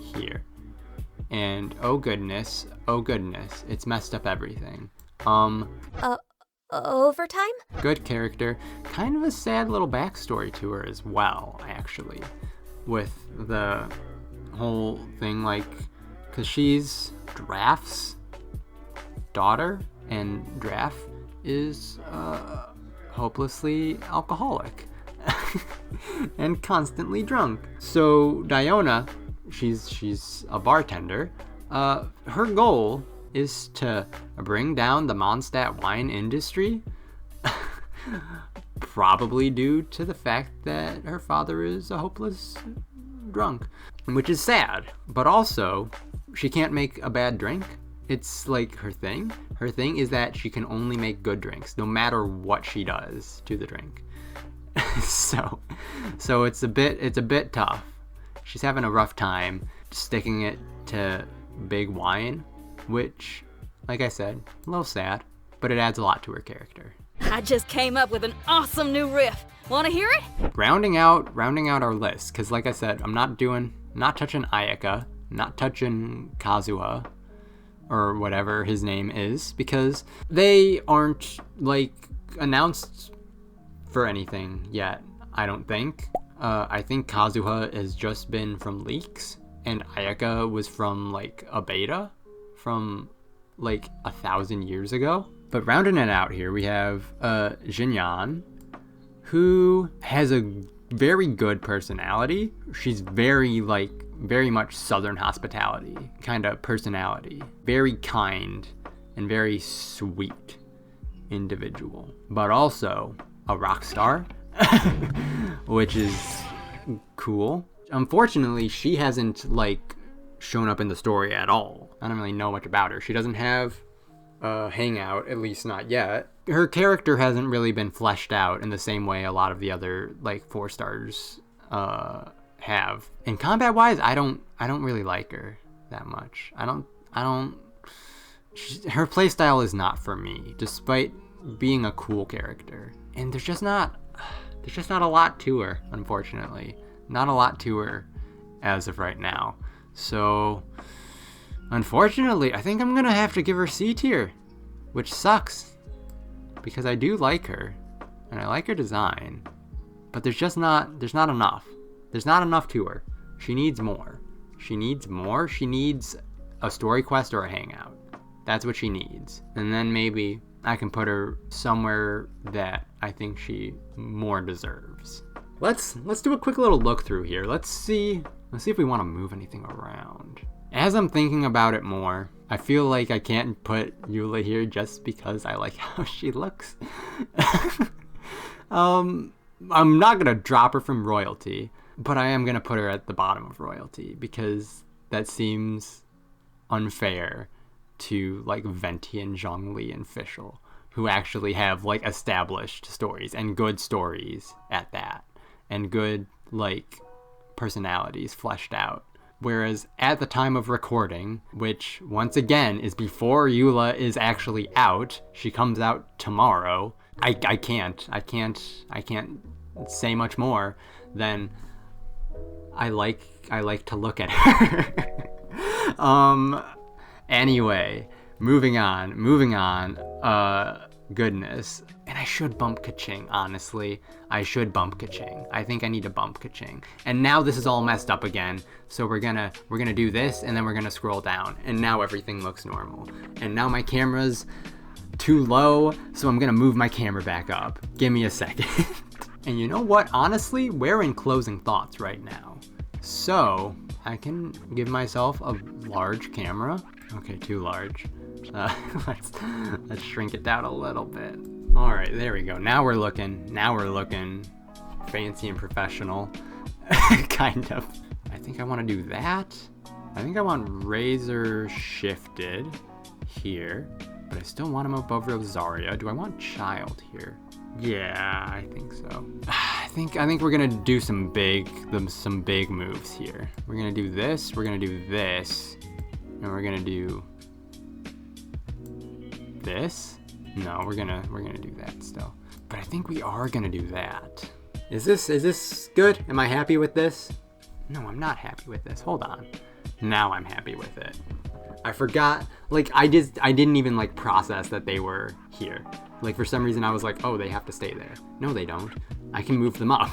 here. And oh goodness, it's messed up everything.
Overtime?
Good character. Kind of a sad little backstory to her as well, actually, with the whole thing, like, because she's Draft's daughter, and Draft is hopelessly alcoholic and constantly drunk. So Diona, she's a bartender. Her goal is to bring down the Mondstadt wine industry, probably due to the fact that her father is a hopeless drunk, which is sad, but also she can't make a bad drink. It's like her thing. Her thing is that she can only make good drinks, no matter what she does to the drink. so it's a bit tough. She's having a rough time sticking it to big wine, which, like I said, a little sad, but it adds a lot to her character.
I just came up with an awesome new riff. Want to hear it?
Rounding out our list, because like I said, I'm not touching Ayaka, not touching Kazuha, or whatever his name is, because they aren't, like, announced for anything yet, I don't think. I think Kazuha has just been from leaks, and Ayaka was from, like, a beta from, like, 1,000 years ago. But rounding it out here, we have Xinyan, who has a very good personality. She's very much Southern hospitality kind of personality. Very kind and very sweet individual. But also a rock star, which is cool. Unfortunately, she hasn't, like, shown up in the story at all. I don't really know much about her. She doesn't have a hangout, at least not yet. Her character hasn't really been fleshed out in the same way a lot of the other, like, 4 stars have. And combat wise, I don't really like her that much. I don't her playstyle is not for me, despite being a cool character. And there's just not a lot to her, unfortunately. Not a lot to her as of right now. So, unfortunately, I think I'm gonna have to give her C tier, which sucks, because I do like her, and I like her design, but there's not enough. There's not enough to her. She needs more. She needs more. She needs a story quest or a hangout. That's what she needs. And then maybe I can put her somewhere that I think she more deserves. Let's do a quick little look through here. Let's see if we want to move anything around. As I'm thinking about it more, I feel like I can't put Eula here just because I like how she looks. I'm not gonna drop her from royalty, but I am gonna put her at the bottom of royalty because that seems unfair to like Venti and Zhongli and Fischl, who actually have like established stories and good stories at that, and good like personalities fleshed out. Whereas at the time of recording, which once again is before Eula is actually out, she comes out tomorrow. I can't say much more than I like to look at her. Anyway, moving on. Goodness. And I should bump Keqing, honestly. I should bump Keqing. I think I need to bump Keqing. And now this is all messed up again. So we're gonna do this, and then we're gonna scroll down. And now everything looks normal. And now my camera's too low, so I'm gonna move my camera back up. Give me a second. And you know what? Honestly, we're in closing thoughts right now. So I can give myself a large camera. Okay, too large. Let's shrink it down a little bit. All right, there we go. Now we're looking fancy and professional, kind of. I think I want to do that. I think I want Razor shifted here, but I still want him above Rosaria. Do I want Child here? Yeah, I think so. I think we're gonna do some big moves here. We're gonna do this. We're gonna do this, and we're gonna do this. No, we're gonna do that still. But I think we are gonna do that. Is this good? Am I happy with this? No, I'm not happy with this. Hold on. Now I'm happy with it. I forgot. Like I didn't even like process that they were here. Like for some reason I was like, oh, they have to stay there. No, they don't. I can move them up.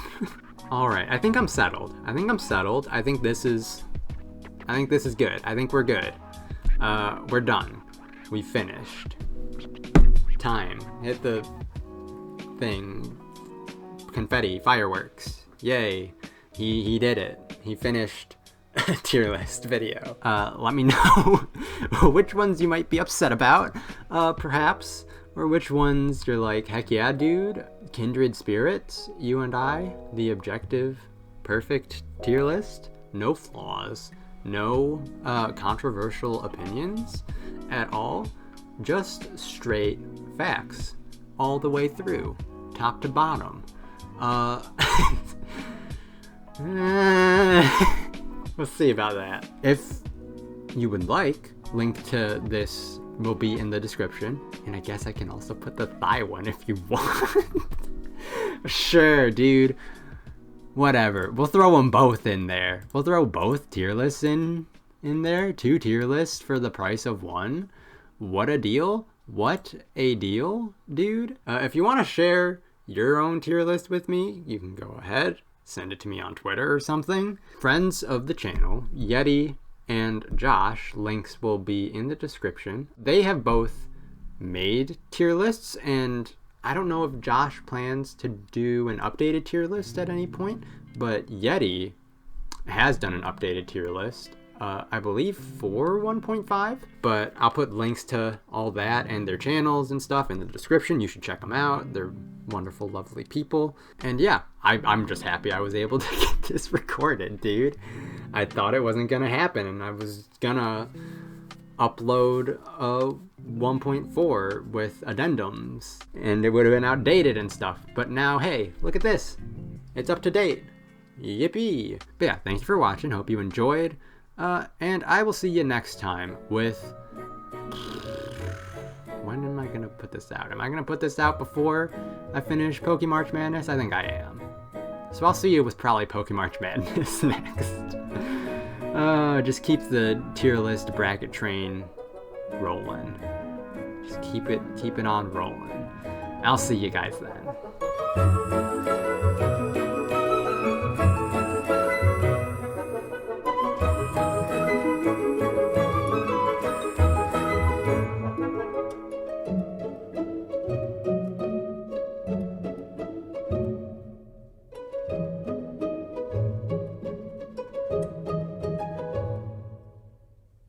All right. I think I'm settled. I think this is good. I think we're good. We're done. We finished. Time. Hit the thing. Confetti. Fireworks. Yay. He did it. He finished a tier list video. Let me know which ones you might be upset about, perhaps, or which ones you're like, heck yeah, dude. Kindred spirits, you and I, the objective, perfect tier list, no flaws, no controversial opinions at all, just straight facts all the way through, top to bottom. We'll see about that. If you would like, link to this will be in the description, and I guess I can also put the thigh one if you want. Sure, dude. Whatever. We'll throw them both in there. We'll throw both tier lists in there. 2 tier lists for the price of 1. What a deal. What a deal, dude. If you want to share your own tier list with me, you can go ahead. Send it to me on Twitter or something. Friends of the channel, Yeti and Josh, links will be in the description. They have both made tier lists, and I don't know if Josh plans to do an updated tier list at any point, but Yeti has done an updated tier list, I believe for 1.5, but I'll put links to all that and their channels and stuff in the description. You should check them out. They're wonderful, lovely people. And yeah, I'm just happy I was able to get this recorded, dude. I thought it wasn't gonna happen, and I was gonna upload a 1.4 with addendums, and it would have been outdated and stuff. But now, hey, look at this. It's up to date. Yippee. But yeah, thanks for watching. Hope you enjoyed. And I will see you next time with gonna put this out? Am I gonna put this out before I finish Pokemarch Madness? I think I am. So I'll see you with probably Pokemarch Madness next. Just keep the tier list bracket train rolling. Just keep it on rolling. I'll see you guys then.